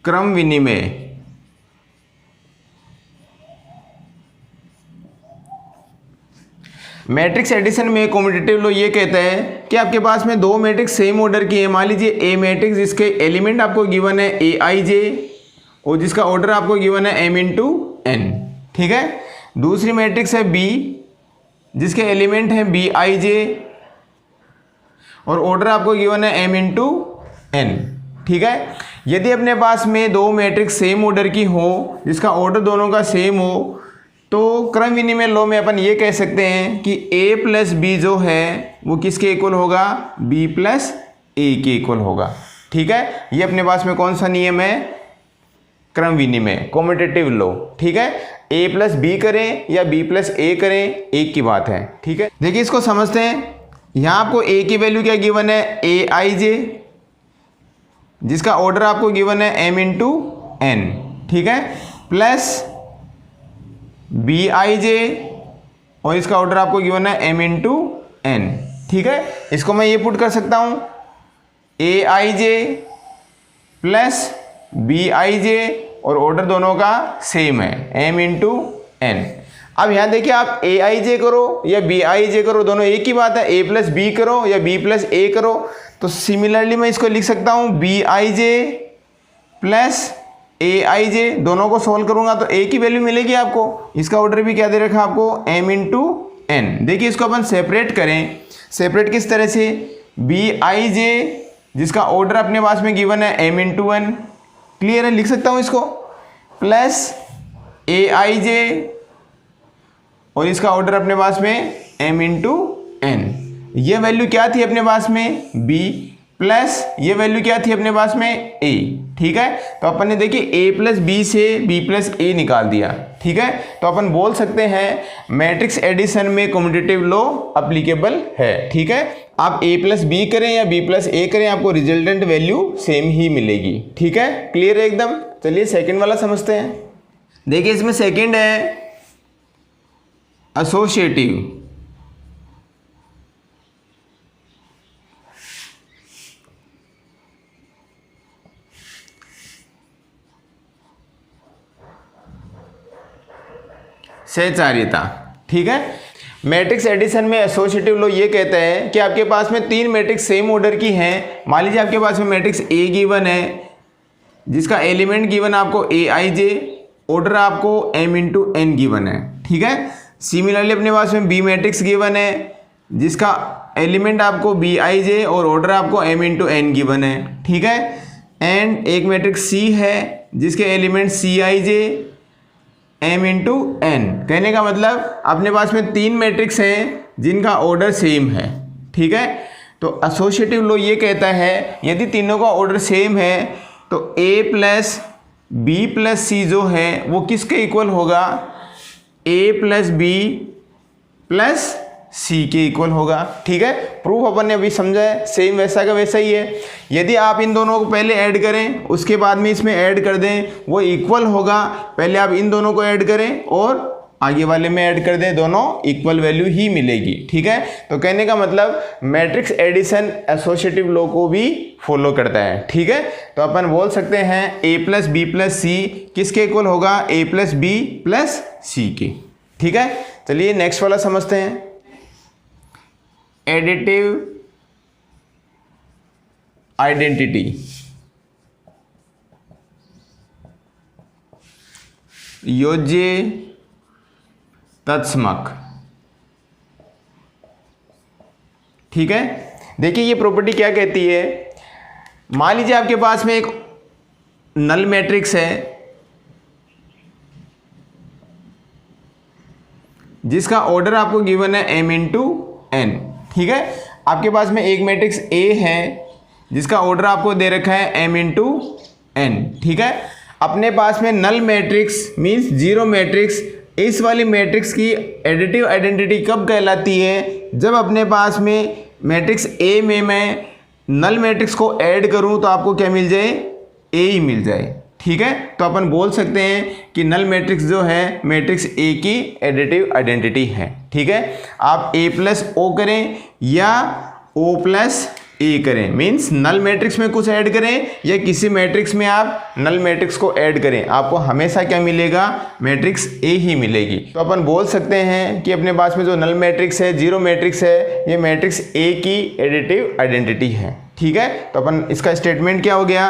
S1: क्रम विनिमय, मैट्रिक्स एडिशन में कम्यूटेटिव लॉ ये कहता है कि आपके पास में दो मैट्रिक्स सेम ऑर्डर की है। मान लीजिए ए मैट्रिक्स जिसके एलिमेंट आपको गिवन है ए आई जे और जिसका ऑर्डर आपको गिवन है एम इंटू एन, ठीक है। दूसरी मैट्रिक्स है बी जिसके एलिमेंट हैं बी आई जे और ऑर्डर आपको गिवन है एम इंटू एन, ठीक है। यदि अपने पास में दो मैट्रिक्स सेम ऑर्डर की हो जिसका ऑर्डर दोनों का सेम हो तो क्रम विनिमय लॉ में अपन ये कह सकते हैं कि a प्लस बी जो है वो किसके इक्वल होगा, b प्लस ए के इक्वल होगा, ठीक है। ये अपने पास में कौन सा नियम है, क्रम विनिमय, कम्यूटेटिव लॉ, ठीक है। a प्लस बी करें या b प्लस ए करें, एक की बात है, ठीक है। देखिए इसको समझते हैं। यहाँ आपको a की वैल्यू क्या गिवन है, ए आई जे जिसका ऑर्डर आपको गिवन है m इंटू एन, ठीक है, प्लस बी आई जे और इसका ऑर्डर आपको गिवन है एम इंटू एन, ठीक है। इसको मैं ये पुट कर सकता हूँ ए आई जे प्लस बी आई जे और ऑर्डर दोनों का सेम है एम इंटू एन। अब यहाँ देखिए, आप ए आई जे करो या बी आई जे करो, दोनों एक ही बात है। ए प्लस बी करो या बी प्लस ए करो, तो सिमिलरली मैं इसको लिख सकता हूँ बी आई जे प्लस ए आई जे, दोनों को सोल्व करूंगा तो ए की वैल्यू मिलेगी आपको। इसका ऑर्डर भी क्या दे रखा आपको, एम इंटू एन। देखिए इसको अपन सेपरेट करें, सेपरेट किस तरह से, बी आई जे जिसका ऑर्डर अपने पास में गिवन है एम इंटू एन, क्लियर है, लिख सकता हूं इसको, प्लस ए आई जे और इसका ऑर्डर अपने पास में एम इंटू एन। ये वैल्यू क्या थी अपने पास में, बी, प्लस ये वैल्यू क्या थी अपने पास में, a, ठीक है। तो अपन ने देखिए a प्लस बी से b प्लस ए निकाल दिया, ठीक है। तो अपन बोल सकते हैं मैट्रिक्स एडिशन में कम्यूटेटिव लॉ अप्लीकेबल है, ठीक है। आप a प्लस बी करें या b प्लस ए करें, आपको रिजल्टेंट वैल्यू सेम ही मिलेगी, ठीक है, क्लियर है एकदम। चलिए सेकेंड वाला समझते हैं। देखिए इसमें सेकेंड है एसोसिएटिव, सहचार्यता, ठीक है। मैट्रिक्स एडिशन में एसोसिएटिव लॉ ये कहता है कि आपके पास में तीन मैट्रिक्स सेम ऑर्डर की हैं। मान लीजिए आपके पास में मैट्रिक्स ए गिवन है जिसका एलिमेंट गिवन आपको ए आई जे, ऑर्डर आपको एम इंटू एन गिवन है, ठीक है। सिमिलरली अपने पास में बी मैट्रिक्स गिवन है जिसका एलिमेंट आपको बी आई जे और ऑर्डर आपको एम इंटू एन गिवन है, ठीक है। एंड एक मैट्रिक्स सी है जिसके element C I J m into n। कहने का मतलब अपने पास में 3 मैट्रिक्स हैं जिनका ऑर्डर सेम है, ठीक है। तो एसोसिएटिव लॉ ये कहता है यदि तीनों का ऑर्डर सेम है तो a प्लस बी प्लस सी जो है वो किसके इक्वल होगा, a प्लस बी प्लस सी के इक्वल होगा, ठीक है। प्रूफ अपन ने अभी समझा है, सेम वैसा का वैसा ही है। यदि आप इन दोनों को पहले ऐड करें उसके बाद में इसमें ऐड कर दें वो इक्वल होगा, पहले आप इन दोनों को ऐड करें और आगे वाले में ऐड कर दें, दोनों इक्वल वैल्यू ही मिलेगी, ठीक है। तो कहने का मतलब मैट्रिक्स एडिशन एसोसिएटिव लॉ को भी फॉलो करता है, ठीक है। तो अपन बोल सकते हैं a प्लस बी प्लस सी किसके इक्वल होगा, a प्लस बी प्लस सी के, ठीक है। चलिए नेक्स्ट वाला समझते हैं, एडिटिव आइडेंटिटी। योज्य तत्समक, ठीक है। देखिए ये प्रॉपर्टी क्या कहती है, मान लीजिए आपके पास में एक नल मैट्रिक्स है जिसका ऑर्डर आपको गिवन है m इंटू n, ठीक है। आपके पास में एक मैट्रिक्स A है जिसका ऑर्डर आपको दे रखा है m इंटू n, ठीक है। अपने पास में null matrix means zero matrix, इस वाली मैट्रिक्स की एडिटिव आइडेंटिटी कब कहलाती है, जब अपने पास में मैट्रिक्स A में मैं नल मैट्रिक्स को ऐड करूं तो आपको क्या मिल जाए, A ही मिल जाए, ठीक है। तो अपन बोल सकते हैं कि नल मैट्रिक्स जो है मैट्रिक्स A की एडिटिव आइडेंटिटी है, ठीक है। आप A प्लस O करें या O प्लस ए करें, मीन्स नल मैट्रिक्स में कुछ ऐड करें या किसी मैट्रिक्स में आप नल मैट्रिक्स को ऐड करें, आपको हमेशा क्या मिलेगा, मैट्रिक्स ए ही मिलेगी। तो अपन बोल सकते हैं कि अपने पास में जो नल मैट्रिक्स है, जीरो मैट्रिक्स है, ये मैट्रिक्स ए की एडिटिव आइडेंटिटी है, ठीक है। तो अपन इसका स्टेटमेंट क्या हो गया,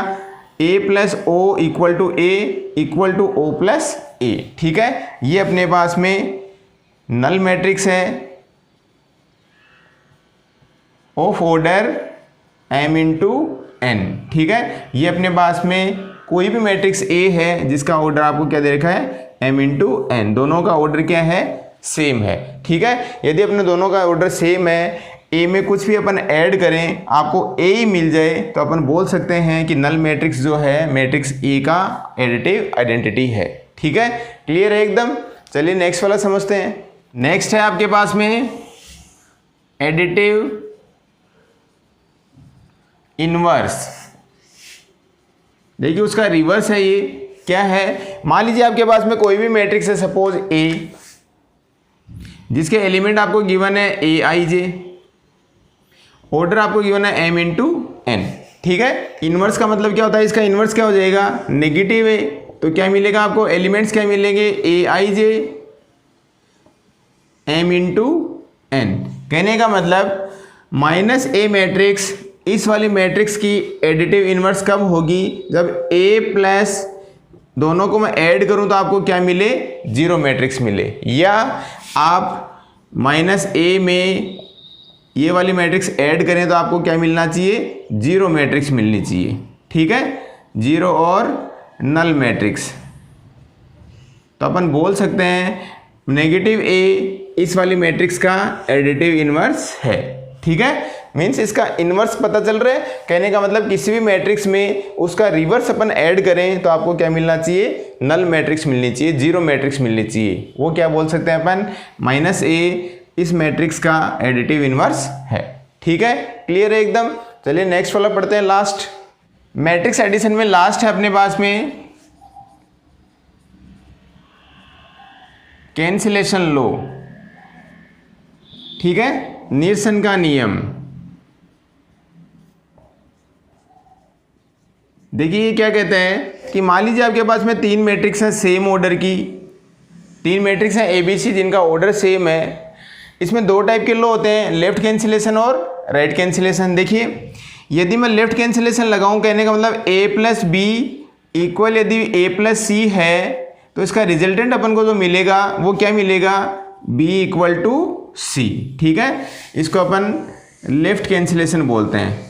S1: A plus O equal to A equal to O plus A, ठीक है। ये अपने पास में नल मैट्रिक्स है of order m into n, ठीक है। ये अपने पास में कोई भी मैट्रिक्स A है जिसका ऑर्डर आपको क्या दे रखा है, m इंटू n, दोनों का ऑर्डर क्या है, सेम है, ठीक है। यदि अपने दोनों का ऑर्डर सेम है, A में कुछ भी अपन ऐड करें आपको A ही मिल जाए, तो अपन बोल सकते हैं कि नल मैट्रिक्स जो है मैट्रिक्स A का एडिटिव आइडेंटिटी है, ठीक है। क्लियर है एकदम। चलिए नेक्स्ट वाला समझते हैं। नेक्स्ट है आपके पास में एडिटिव इनवर्स। देखिए उसका रिवर्स है, ये क्या है, मान लीजिए आपके पास में कोई भी मैट्रिक्स है सपोज A जिसके एलिमेंट आपको गिवन है ए आई जे, ऑर्डर आपको गिवन है m इंटू n, ठीक है। इनवर्स का मतलब क्या होता है, इसका इनवर्स क्या हो जाएगा, नेगेटिव है, तो क्या मिलेगा आपको, एलिमेंट्स क्या मिलेंगे, ए आई जे m इंटू n। कहने का मतलब माइनस ए मैट्रिक्स, इस वाली मैट्रिक्स की एडिटिव इनवर्स कब होगी, जब A प्लस दोनों को मैं ऐड करूं तो आपको क्या मिले, जीरो मैट्रिक्स मिले, या आप माइनस A में ये वाली मैट्रिक्स ऐड करें तो आपको क्या मिलना चाहिए, जीरो मैट्रिक्स मिलनी चाहिए, ठीक है, जीरो और नल मैट्रिक्स। तो अपन बोल सकते हैं नेगेटिव A इस वाली मैट्रिक्स का एडिटिव इनवर्स है, ठीक है। मीन्स इसका इनवर्स पता चल रहा है, कहने का मतलब किसी भी मैट्रिक्स में उसका रिवर्स अपन ऐड करें तो आपको क्या मिलना चाहिए, नल मैट्रिक्स मिलनी चाहिए, जीरो मैट्रिक्स मिलनी चाहिए, वो क्या बोल सकते हैं अपन, माइनस ए इस मैट्रिक्स का एडिटिव इनवर्स है, ठीक है। क्लियर है एकदम। चलिए नेक्स्ट वाला पढ़ते हैं, लास्ट मैट्रिक्स एडिशन में लास्ट है अपने पास में कैंसिलेशन लॉ, ठीक है, नीरसन का नियम। देखिए ये क्या कहते हैं कि मान लीजिए आपके पास में तीन मैट्रिक्स हैं सेम ऑर्डर की, तीन मैट्रिक्स हैं ABC जिनका ऑर्डर सेम है। इसमें दो टाइप के लॉ होते हैं, लेफ्ट कैंसिलेशन और राइट कैंसिलेशन। देखिए यदि मैं लेफ्ट कैंसिलेशन लगाऊं, कहने का मतलब A प्लस बी इक्वल यदि A प्लस सी है तो इसका रिजल्टेंट अपन को जो मिलेगा वो क्या मिलेगा, B इक्वल टू C, ठीक है। इसको अपन लेफ्ट कैंसिलेशन बोलते हैं,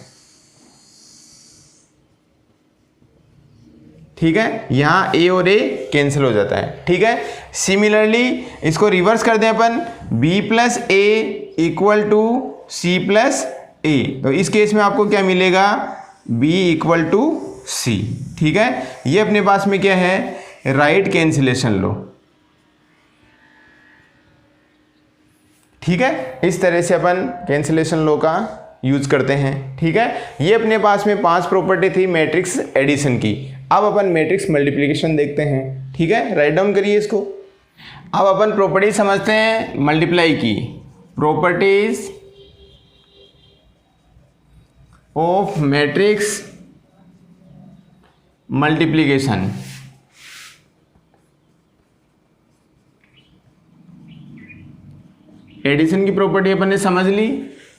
S1: ठीक है। यहाँ A और A कैंसिल हो जाता है, ठीक है। सिमिलरली इसको रिवर्स कर दें अपन, b plus A equal to C plus A, तो इस केस में आपको क्या मिलेगा, b इक्वल टू सी। ठीक है, ये अपने पास में क्या है, राइट कैंसिलेशन लो। ठीक है, इस तरह से अपन कैंसिलेशन लो का यूज करते हैं। ठीक है, ये अपने पास में 5 प्रॉपर्टी थी मैट्रिक्स एडिशन की। अब अपन मैट्रिक्स मल्टीप्लिकेशन देखते हैं। ठीक है, राइट डाउन करिए इसको। अब अपन प्रॉपर्टी समझते हैं मल्टीप्लाई की, properties of matrix multiplication. Addition की प्रॉपर्टी अपन ने समझ ली।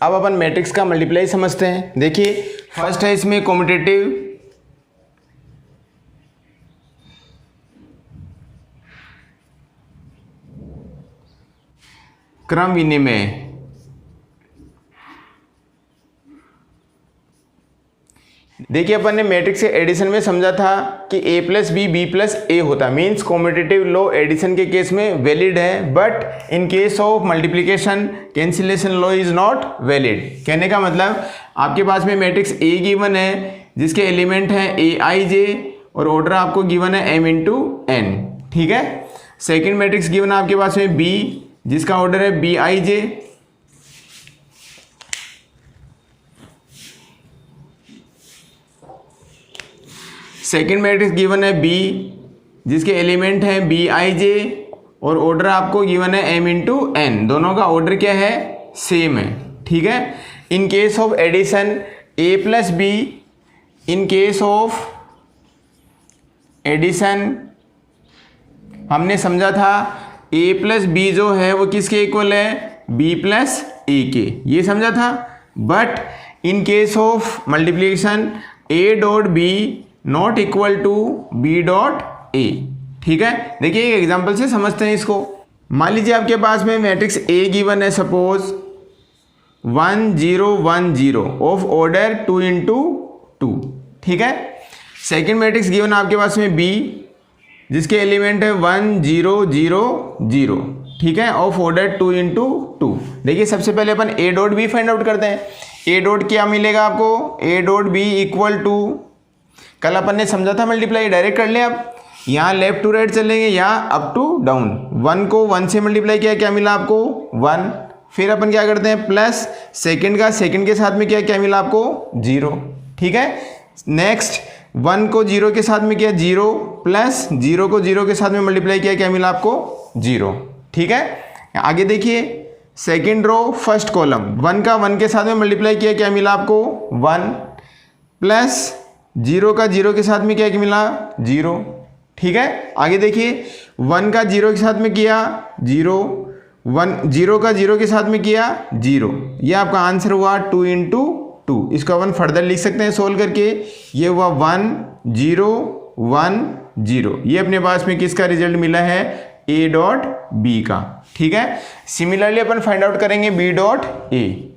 S1: अब अपन मैट्रिक्स का मल्टीप्लाई समझते हैं। देखिए, फर्स्ट है इसमें कॉम्पिटिटिव, क्रम विनिमय। देखिए, अपन ने मैट्रिक्स के एडिशन में समझा था कि a प्लस बी प्लस ए होता है, मीन्स कॉम्पिटिटिव लॉ एडिशन के केस में वैलिड है, but in case of multiplication cancellation law is not valid. कहने का मतलब आपके पास में मैट्रिक्स A गिवन है जिसके एलिमेंट हैं aij और ऑर्डर आपको गिवन है m इंटू n। ठीक है, सेकेंड मैट्रिक्स गिवन है आपके पास में B जिसका ऑर्डर है bij, सेकेंड मैट्रिक्स गिवन है बी जिसके एलिमेंट हैं bij और ऑर्डर आपको गिवन है m इंटू n, दोनों का ऑर्डर क्या है, सेम है। ठीक है, in case of addition a plus B, in case of addition हमने समझा था a प्लस बी जो है वो किसके इक्वल है, b प्लस ए के, ये समझा था। But in case of multiplication a dot B not equal to B dot A. ठीक है, देखिए एक एग्जांपल से समझते हैं इसको। मान लीजिए आपके पास में मैट्रिक्स ए गिवन है सपोज 1 0 1 0 ऑफ ऑर्डर 2 इंटू 2। ठीक है, सेकेंड मैट्रिक्स गिवन आपके पास में बी जिसके एलिमेंट है 1 0 0 0। ठीक है, ऑफ ऑर्डर 2 इंटू 2। देखिए, सबसे पहले अपन A dot B find out करते हैं। ए डॉट क्या मिलेगा आपको, A dot B equal to, कल अपन ने समझा था मल्टीप्लाई, डायरेक्ट कर लें। अब यहाँ लेफ्ट टू राइट चलेंगे, यहाँ अप टू डाउन। 1 को 1 से मल्टीप्लाई किया, क्या मिला आपको 1। फिर अपन क्या करते हैं, प्लस सेकंड का सेकंड के साथ में किया, क्या मिला आपको 0। ठीक है, नेक्स्ट 1 को 0 के साथ में किया 0, प्लस 0 को 0 के साथ में मल्टीप्लाई किया, क्या मिला आपको 0। ठीक है, आगे देखिए सेकेंड रो फर्स्ट कॉलम, 1 का 1 के साथ में मल्टीप्लाई किया, क्या मिला आपको 1, प्लस 0 का 0 के साथ में क्या मिला 0। ठीक है, आगे देखिए 1 का 0 के साथ में किया 0, 0 का 0 के साथ में किया 0। ये आपका आंसर हुआ 2 इंटू 2। इसको अपन फर्दर लिख सकते हैं सोल्व करके, ये हुआ 1 0 1 0। ये अपने पास में किसका रिजल्ट मिला है, a डॉट बी का। ठीक है, सिमिलरली अपन फाइंड आउट करेंगे b डॉट ए।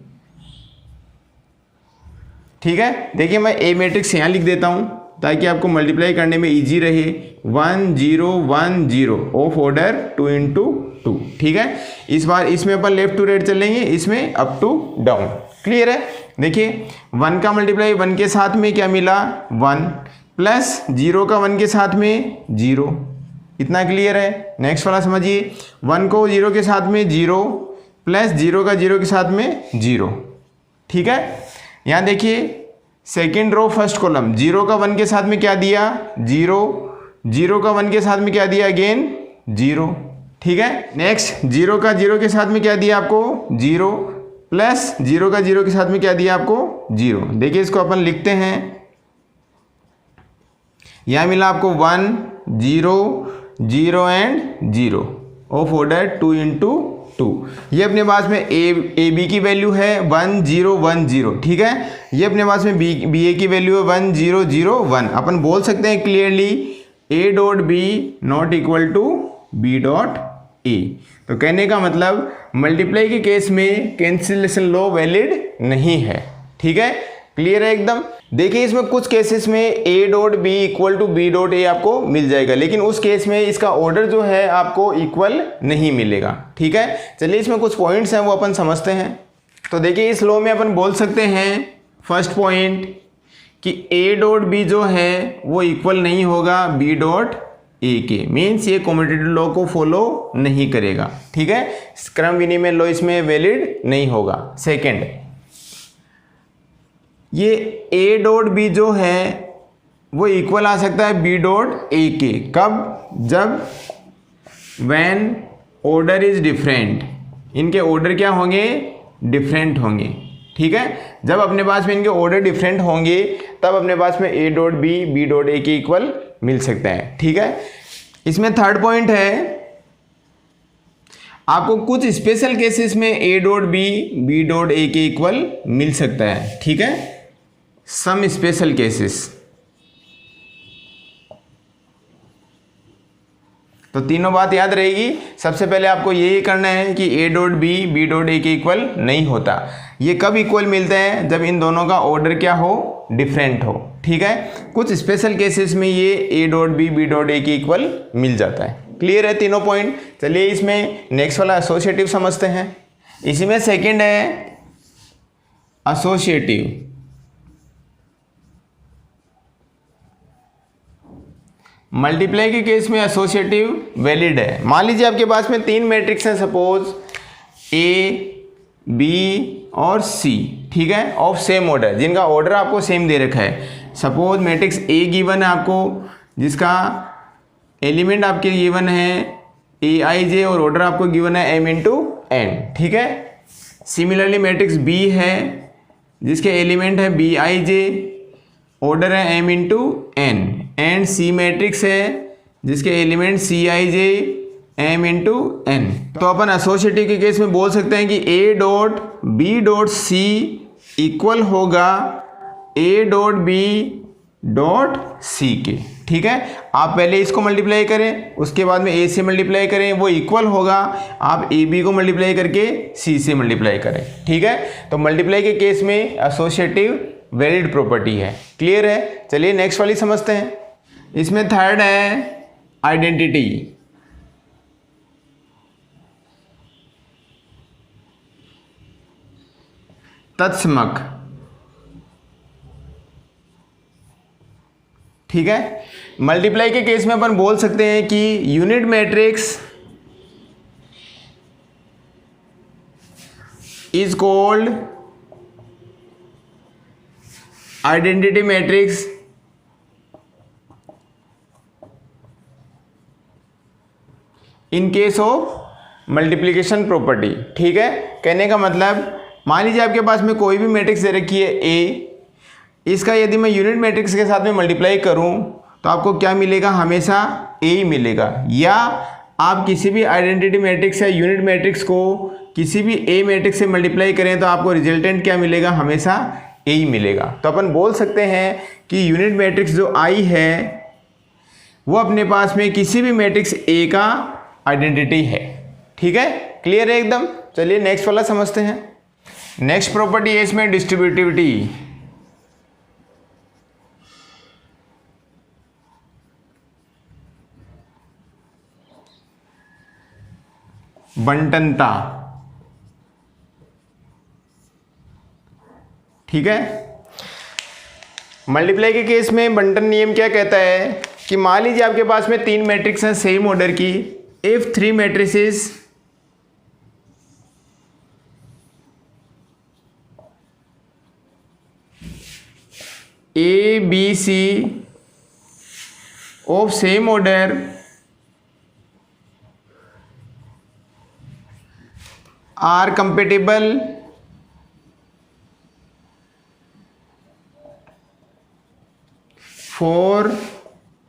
S1: ठीक है, देखिए मैं ए मैट्रिक्स यहाँ लिख देता हूँ ताकि आपको मल्टीप्लाई करने में इजी रहे। 1 0 1 0 ऑफ ऑर्डर 2 इंटू 2। ठीक है, इस बार इसमें अपन लेफ्ट टू राइट चलेंगे, इसमें अप टू डाउन। क्लियर है, देखिए 1 का मल्टीप्लाई 1 के साथ में क्या मिला 1, प्लस 0 का 1 के साथ में 0। इतना क्लियर है। नेक्स्ट वाला समझिए, 1 को 0 के साथ में 0, प्लस 0 का 0 के साथ में 0। ठीक है, यहाँ देखिए सेकेंड रो फर्स्ट कॉलम, 0 का 1 के साथ में क्या दिया 0, 0 का 1 के साथ में क्या दिया अगेन 0। ठीक है, नेक्स्ट 0 का 0 के साथ में क्या दिया आपको 0, प्लस 0 का 0 के साथ में क्या दिया आपको 0। देखिए इसको अपन लिखते हैं, यहाँ मिला आपको 1 0 0 एंड 0 ऑफ ऑर्डर 2 इंटू 2। ये अपने पास में ए बी की वैल्यू है 1 0 1 0। ठीक है, ये अपने पास में बी ए की वैल्यू है 1 0 0 1। अपन बोल सकते हैं clearly A dot B not equal to B dot A. तो कहने का मतलब मल्टीप्लाई के केस में कैंसिलेशन लॉ वैलिड नहीं है। ठीक है, क्लियर है एकदम। देखिए इसमें कुछ केसेस में A dot B equal to B dot A आपको मिल जाएगा, लेकिन उस केस में इसका ऑर्डर जो है आपको इक्वल नहीं मिलेगा। ठीक है, चलिए इसमें कुछ पॉइंट्स हैं वो अपन समझते हैं। तो देखिए इस लॉ में अपन बोल सकते हैं फर्स्ट पॉइंट कि ए डॉट बी जो है वो इक्वल नहीं होगा बी डॉट ए के, मीन्स ये कम्यूटेटिव लॉ को फॉलो नहीं करेगा। ठीक है, क्रम विनिमय लॉ इसमें वैलिड नहीं होगा। सेकंड, ये ए डॉट बी जो है वो इक्वल आ सकता है बी डॉट ए के, कब? जब व्हेन ऑर्डर इज डिफरेंट, इनके ऑर्डर क्या होंगे? डिफरेंट होंगे। ठीक है, जब अपने पास में इनके ऑर्डर डिफरेंट होंगे तब अपने पास में A dot B B dot A के इक्वल मिल सकता है। ठीक है, इसमें थर्ड पॉइंट है आपको कुछ स्पेशल केसेस में A dot B B dot A के इक्वल मिल सकता है। ठीक है, सम स्पेशल केसेस। तो तीनों बात याद रहेगी। सबसे पहले आपको यही करना है कि A dot B B dot A के इक्वल नहीं होता। ये कब इक्वल मिलता है? जब इन दोनों का ऑर्डर क्या हो? डिफरेंट हो। ठीक है, कुछ स्पेशल केसेस में ये A dot B B dot A के इक्वल मिल जाता है। क्लियर है तीनों पॉइंट? चलिए इसमें नेक्स्ट वाला एसोसिएटिव समझते हैं। इसी में सेकंड है एसोसिएटिव। मल्टीप्लाई के केस में एसोसिएटिव वैलिड है। मान लीजिए आपके पास में तीन मैट्रिक्स हैं, सपोज ए बी और सी। ठीक है, ऑफ सेम ऑर्डर, जिनका ऑर्डर आपको सेम दे रखा है। सपोज मैट्रिक्स ए गिवन है आपको, जिसका एलिमेंट आपके गिवन है ए आई जे और ऑर्डर आपको गिवन है एम इंटू एन। ठीक है, सिमिलरली मैट्रिक्स बी है जिसके एलिमेंट है बी आई जे, ऑर्डर है M into N. And C matrix है जिसके element C I J M into N. तो अपन एसोसिएटिव के केस में बोल सकते हैं कि A dot B dot C equal होगा A dot B dot C के। ठीक है, आप पहले इसको मल्टीप्लाई करें, उसके बाद में ए से मल्टीप्लाई करें, वो इक्वल होगा। आप ए बी को मल्टीप्लाई करके सी से मल्टीप्लाई करें। ठीक है, तो मल्टीप्लाई के केस में एसोसिएटिव वैलिड प्रॉपर्टी है। क्लियर है? चलिए नेक्स्ट वाली समझते हैं। इसमें थर्ड है आइडेंटिटी। तत्समक। ठीक है, मल्टीप्लाई के केस में अपन बोल सकते हैं कि unit matrix is called identity matrix in case of multiplication property. ठीक है, कहने का मतलब मान लीजिए आपके पास में कोई भी मैट्रिक्स दे रखी है ए, इसका यदि मैं यूनिट मैट्रिक्स के साथ में मल्टीप्लाई करूं तो आपको क्या मिलेगा? हमेशा ए ही मिलेगा। या आप किसी भी आइडेंटिटी मैट्रिक्स या यूनिट मैट्रिक्स को किसी भी ए मैट्रिक्स से मल्टीप्लाई करें तो आपको रिजल्टेंट क्या मिलेगा? हमेशा ए ही मिलेगा। तो अपन बोल सकते हैं कि यूनिट मैट्रिक्स जो आई है वो अपने पास में किसी भी मैट्रिक्स ए का आइडेंटिटी है। ठीक है, क्लियर है एकदम? चलिए नेक्स्ट वाला समझते हैं। नेक्स्ट प्रॉपर्टी है इसमें डिस्ट्रीब्यूटिविटी। बंटनता। ठीक है, मल्टीप्लाई के केस में बंटन नियम क्या कहता है कि मान लीजिए आपके पास में तीन मैट्रिक्स हैं सेम ऑर्डर की। If three matrices A B C of same order are compatible for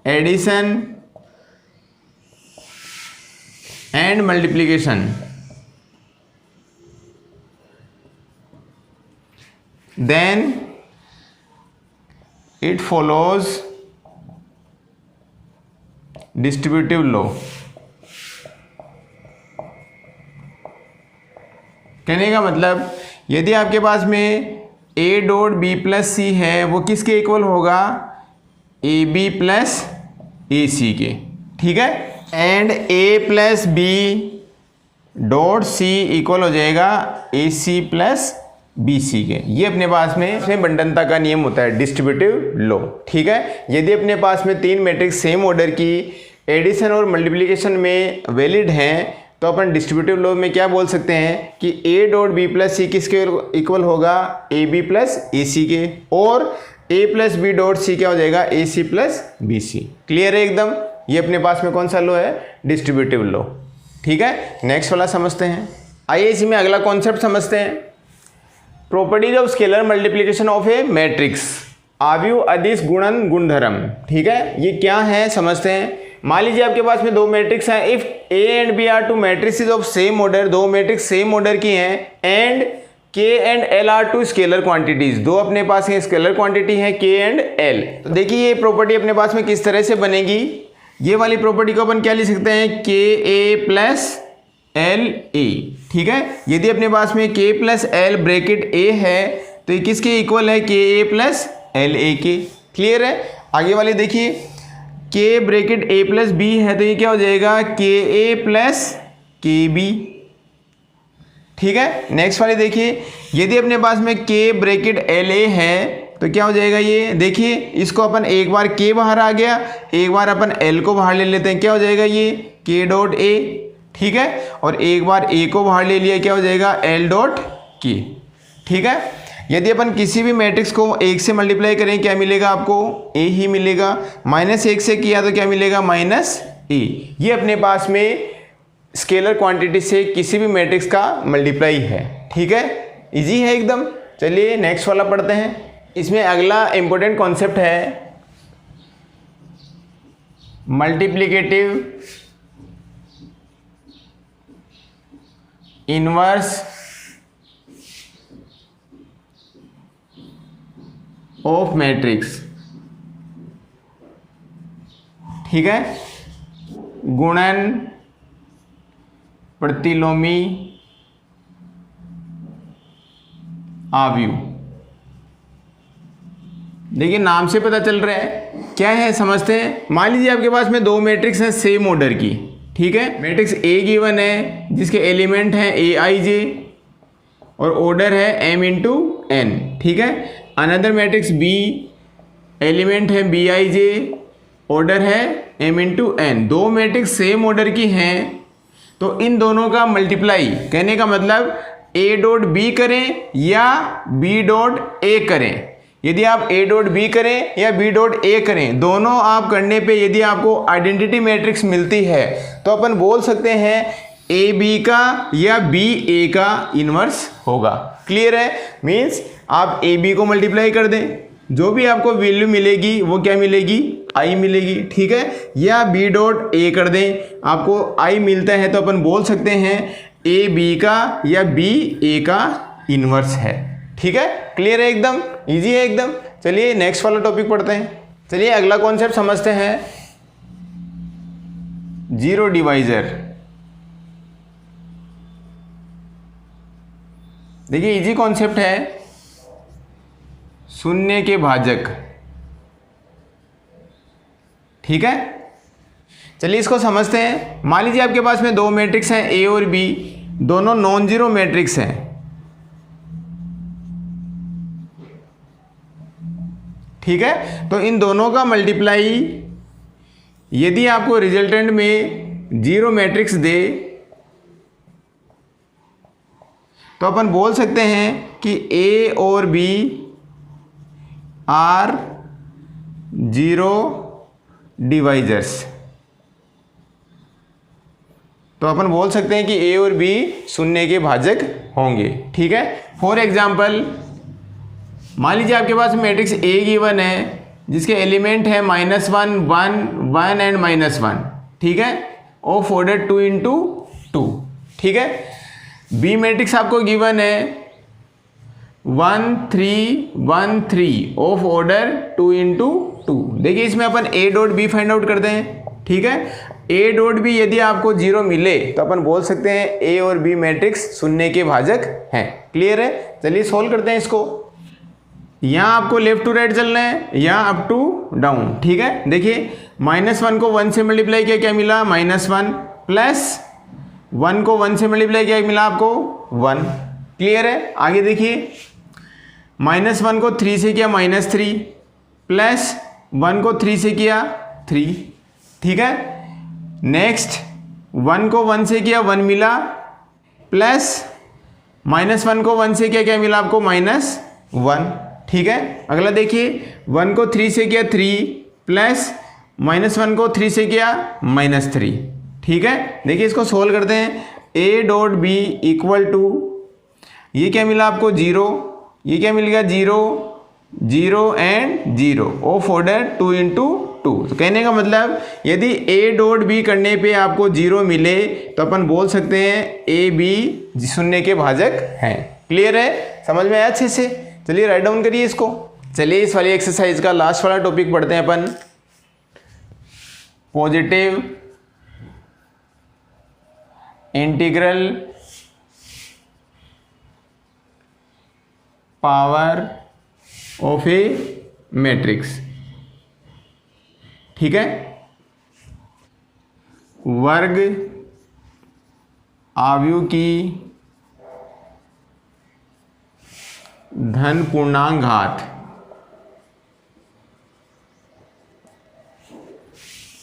S1: addition and multiplication, then it follows distributive law। कहने का मतलब यदि आपके पास में ए डॉट बी प्लस सी है वो किसके इक्वल होगा, A B plus A C के, ठीक है। And A plus B dot C equal हो जाएगा ए सी प्लस बी सी के। ये अपने पास में बंटनता का नियम होता है, डिस्ट्रीब्यूटिव लॉ, ठीक है। यदि अपने पास में तीन मैट्रिक्स सेम ऑर्डर की एडिशन और मल्टीप्लिकेशन में वैलिड हैं तो अपन डिस्ट्रीब्यूटिव लॉ में क्या बोल सकते हैं कि ए डॉट बी प्लस सी किसके इक्वल होगा, A B plus A C के, और A plus B dot C क्या हो जाएगा, A C plus B C. Clear है एकदम। ये अपने पास में कौन सा लॉ है, डिस्ट्रीब्यूटिव लॉ, ठीक है। नेक्स्ट वाला समझते हैं। आइए इसी में अगला कॉन्सेप्ट समझते हैं, properties of scalar multiplication of a matrix, आव्यूह अदिश गुणन गुणधर्म, ठीक है। ये क्या है समझते हैं। मान लीजिए आपके पास में दो मैट्रिक्स हैं, if A and B are two matrix of same order, दो मैट्रिक्स सेम ऑर्डर की हैं, and K and L are two scalar quantities, दो अपने पास में स्केलर क्वांटिटी है के एंड एल। तो देखिए ये प्रॉपर्टी अपने पास में किस तरह से बनेगी। ये वाली प्रॉपर्टी को अपन क्या लिख सकते हैं, के ए प्लस एल ए, ठीक है। यदि अपने पास में के प्लस एल ब्रैकेट ए है तो ये किसके इक्वल है, के ए प्लस एल ए के। क्लियर है। आगे वाली देखिए, के ब्रैकेट ए प्लस बी है तो ये क्या हो जाएगा, के ए प्लस के बी, ठीक है। नेक्स्ट वाली देखिए, यदि अपने पास में के ब्रैकेट एल ए है तो क्या हो जाएगा, ये देखिए इसको अपन एक बार के बाहर आ गया, एक बार अपन एल को बाहर ले लेते हैं, क्या हो जाएगा ये के डॉट ए, ठीक है। और एक बार ए को बाहर ले लिया, क्या हो जाएगा एल डॉट के, ठीक है। यदि अपन किसी भी मैट्रिक्स को एक से मल्टीप्लाई करें क्या मिलेगा आपको, ए ही मिलेगा। माइनस एक से किया तो क्या मिलेगा, माइनस ए। ये अपने पास में स्केलर क्वांटिटी से किसी भी मैट्रिक्स का मल्टीप्लाई है, ठीक है। इजी है एकदम। चलिए नेक्स्ट वाला पढ़ते हैं। इसमें अगला इंपॉर्टेंट कॉन्सेप्ट है मल्टीप्लिकेटिव इनवर्स ऑफ मैट्रिक्स, ठीक है। गुणन प्रतिलोमी आव्यूह। देखिए नाम से पता चल रहा है क्या है, समझते हैं। मान लीजिए आपके पास में दो मैट्रिक्स हैं सेम ऑर्डर की, ठीक है। मैट्रिक्स ए गिवन है जिसके एलिमेंट हैं ए आई जे और ऑर्डर है m इंटू एन, ठीक है। अनदर मैट्रिक्स बी, एलिमेंट है बी आई जे, ऑर्डर है m इंटू एन। दो मैट्रिक्स सेम ऑर्डर की हैं तो इन दोनों का मल्टीप्लाई, कहने का मतलब a डॉट बी करें या b डॉट ए करें। यदि आप a डॉट बी करें या b डॉट ए करें, दोनों आप करने पे यदि आपको आइडेंटिटी मैट्रिक्स मिलती है तो अपन बोल सकते हैं ए बी का या बी ए का इनवर्स होगा। क्लियर है। मीन्स आप ए बी को मल्टीप्लाई कर दें, जो भी आपको वैल्यू मिलेगी वो क्या मिलेगी, आई मिलेगी, ठीक है। या बी डॉट ए कर दें, आपको आई मिलता है तो अपन बोल सकते हैं ए बी का या बी ए का इनवर्स है, ठीक है। क्लियर है एकदम, इजी है एकदम। चलिए नेक्स्ट वाला टॉपिक पढ़ते हैं। चलिए अगला कॉन्सेप्ट समझते हैं, जीरो डिवाइजर। देखिए इजी कॉन्सेप्ट है, शून्य के भाजक, ठीक है। चलिए इसको समझते हैं। मान लीजिए आपके पास में दो मैट्रिक्स हैं ए और बी, दोनों नॉन जीरो मैट्रिक्स हैं, ठीक है। तो इन दोनों का मल्टीप्लाई यदि आपको रिजल्टेंट में जीरो मैट्रिक्स दे तो अपन बोल सकते हैं कि ए और बी आर जीरो डिवाइजर्स। तो अपन बोल सकते हैं कि ए और बी शून्य के भाजक होंगे, ठीक है। फॉर एग्जाम्पल मान लीजिए आपके पास मैट्रिक्स ए गिवन है जिसके एलिमेंट है -1 1 1 एंड -1, ठीक है, ऑफ ऑर्डर 2 इंटू 2, ठीक है। बी मैट्रिक्स आपको गिवन है 1 3 1 3 ऑफ ऑर्डर 2 इंटू 2। देखिए इसमें अपन A dot B find out करते हैं, ठीक है। ए डॉट बी यदि आपको जीरो मिले तो अपन बोल सकते हैं ए और बी मैट्रिक्स शून्य के भाजक हैं। क्लियर है। चलिए सोल्व करते हैं इसको। यहाँ आपको लेफ्ट टू राइट चलना है, यहाँ अप टू डाउन, ठीक है। देखिए -1 को 1 से मल्टीप्लाई किया, क्या मिला -1, प्लस 1 को 1 से मल्टीप्लाई किया, मिला आपको 1। क्लियर है। आगे देखिए -1 को 3 से किया -3, प्लस 1 को 3 से किया 3, ठीक है। नेक्स्ट 1 को 1 से किया 1 मिला, प्लस -1 को 1 से किया, क्या मिला आपको -1, ठीक है। अगला देखिए 1 को 3 से किया 3, प्लस -1 को 3 से किया -3, ठीक है। देखिए इसको सोल्व करते हैं। a dot B equal to, ये क्या मिला आपको 0, ये क्या मिल गया 0 0 एंड 0, ऑफ ऑर्डर 2 इंटू 2। तो कहने का मतलब यदि a डॉट बी करने पे आपको 0 मिले तो अपन बोल सकते हैं a b शून्य के भाजक हैं। क्लियर है, समझ में आया अच्छे से। चलिए राइट डाउन करिए इसको। चलिए इस वाली एक्सरसाइज का लास्ट वाला टॉपिक पढ़ते हैं अपन, positive integral power of a matrix, ठीक है। वर्ग आव्यूह की धन पूर्णांक घात,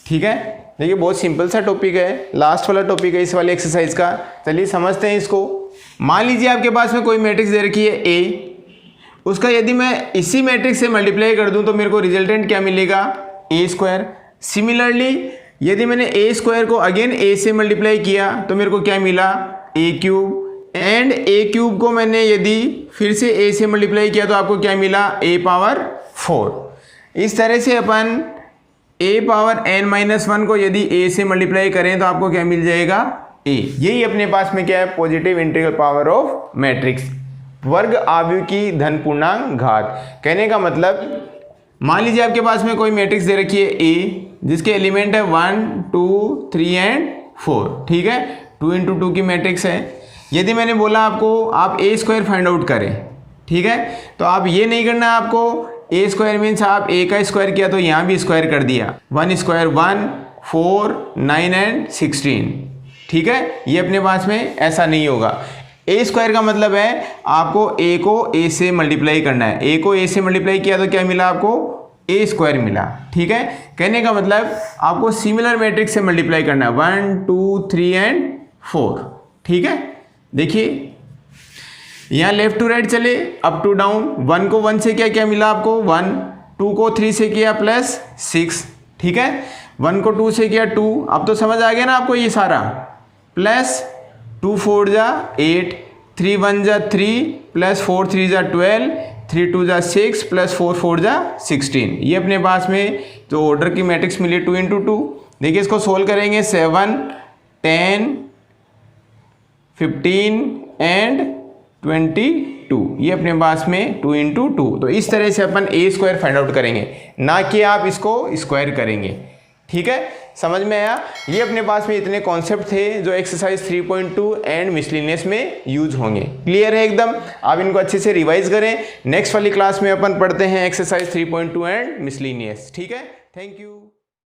S1: ठीक है। देखिए बहुत सिंपल सा टॉपिक है, लास्ट वाला टॉपिक है इस वाली एक्सरसाइज का। चलिए समझते हैं इसको। मान लीजिए आपके पास में कोई मैट्रिक्स दे रखी है A, उसका यदि मैं इसी मैट्रिक्स से मल्टीप्लाई कर दूं तो मेरे को रिजल्टेंट क्या मिलेगा A²। सिमिलरली यदि मैंने A² को अगेन A से मल्टीप्लाई किया तो मेरे को क्या मिला A³ एंड A³ को मैंने यदि फिर से A से मल्टीप्लाई किया तो आपको क्या मिला A⁴। इस तरह से अपन A⁻n-1 को यदि A से मल्टीप्लाई करें तो आपको क्या मिल जाएगा A। यही अपने पास में क्या है, positive integral power of matrix, वर्ग आव्यूह की धन पूर्णांक घात। कहने का मतलब मान लीजिए आपके पास में कोई मैट्रिक्स दे रखी है A, जिसके एलिमेंट है 1 2 3 एंड 4, ठीक है। 2 इंटू 2 की मैट्रिक्स है। यदि मैंने बोला आपको आप A² फाइंड आउट करें, ठीक है, तो आप ये नहीं करना है आपको A² मीन्स आप A का स्क्वायर किया तो यहाँ भी स्क्वायर कर दिया, 1 स्क्वायर 1 4 9 एंड 16, ठीक है। ये अपने पास में ऐसा नहीं होगा। A² का मतलब है आपको A को A से मल्टीप्लाई करना है। A को A से मल्टीप्लाई किया तो क्या मिला आपको A² मिला, ठीक है। कहने का मतलब आपको सिमिलर मैट्रिक्स से मल्टीप्लाई करना है 1 2 3 एंड 4, ठीक है। देखिए यहाँ लेफ्ट टू राइट चले, अप टू डाउन। 1 को 1 से किया, क्या मिला आपको 1, 2 को 3 से किया +6, ठीक है। 1 को 2 से किया 2, अब तो समझ आ गया ना आपको ये सारा, प्लस 2 4 जा 8, 3 1 जा 3, प्लस 4 3 जा 12, 3 2 जा 6, प्लस 4 4 जा 16। ये अपने पास में जो ऑर्डर की मैट्रिक्स मिली 2 इंटू 2। देखिए इसको सोल्व करेंगे 7 10 15 एंड 22, ये अपने पास में 2 इंटू 2। तो इस तरह से अपन A² फाइंड आउट करेंगे, ना कि आप इसको स्क्वायर करेंगे, ठीक है। समझ में आया। ये अपने पास में इतने कॉन्सेप्ट थे जो एक्सरसाइज 3.2 एंड मिसलिनियस में यूज होंगे। क्लियर है एकदम। आप इनको अच्छे से रिवाइज करें। नेक्स्ट वाली क्लास में अपन पढ़ते हैं एक्सरसाइज 3.2 एंड मिसलिनियस, ठीक है। Thank you.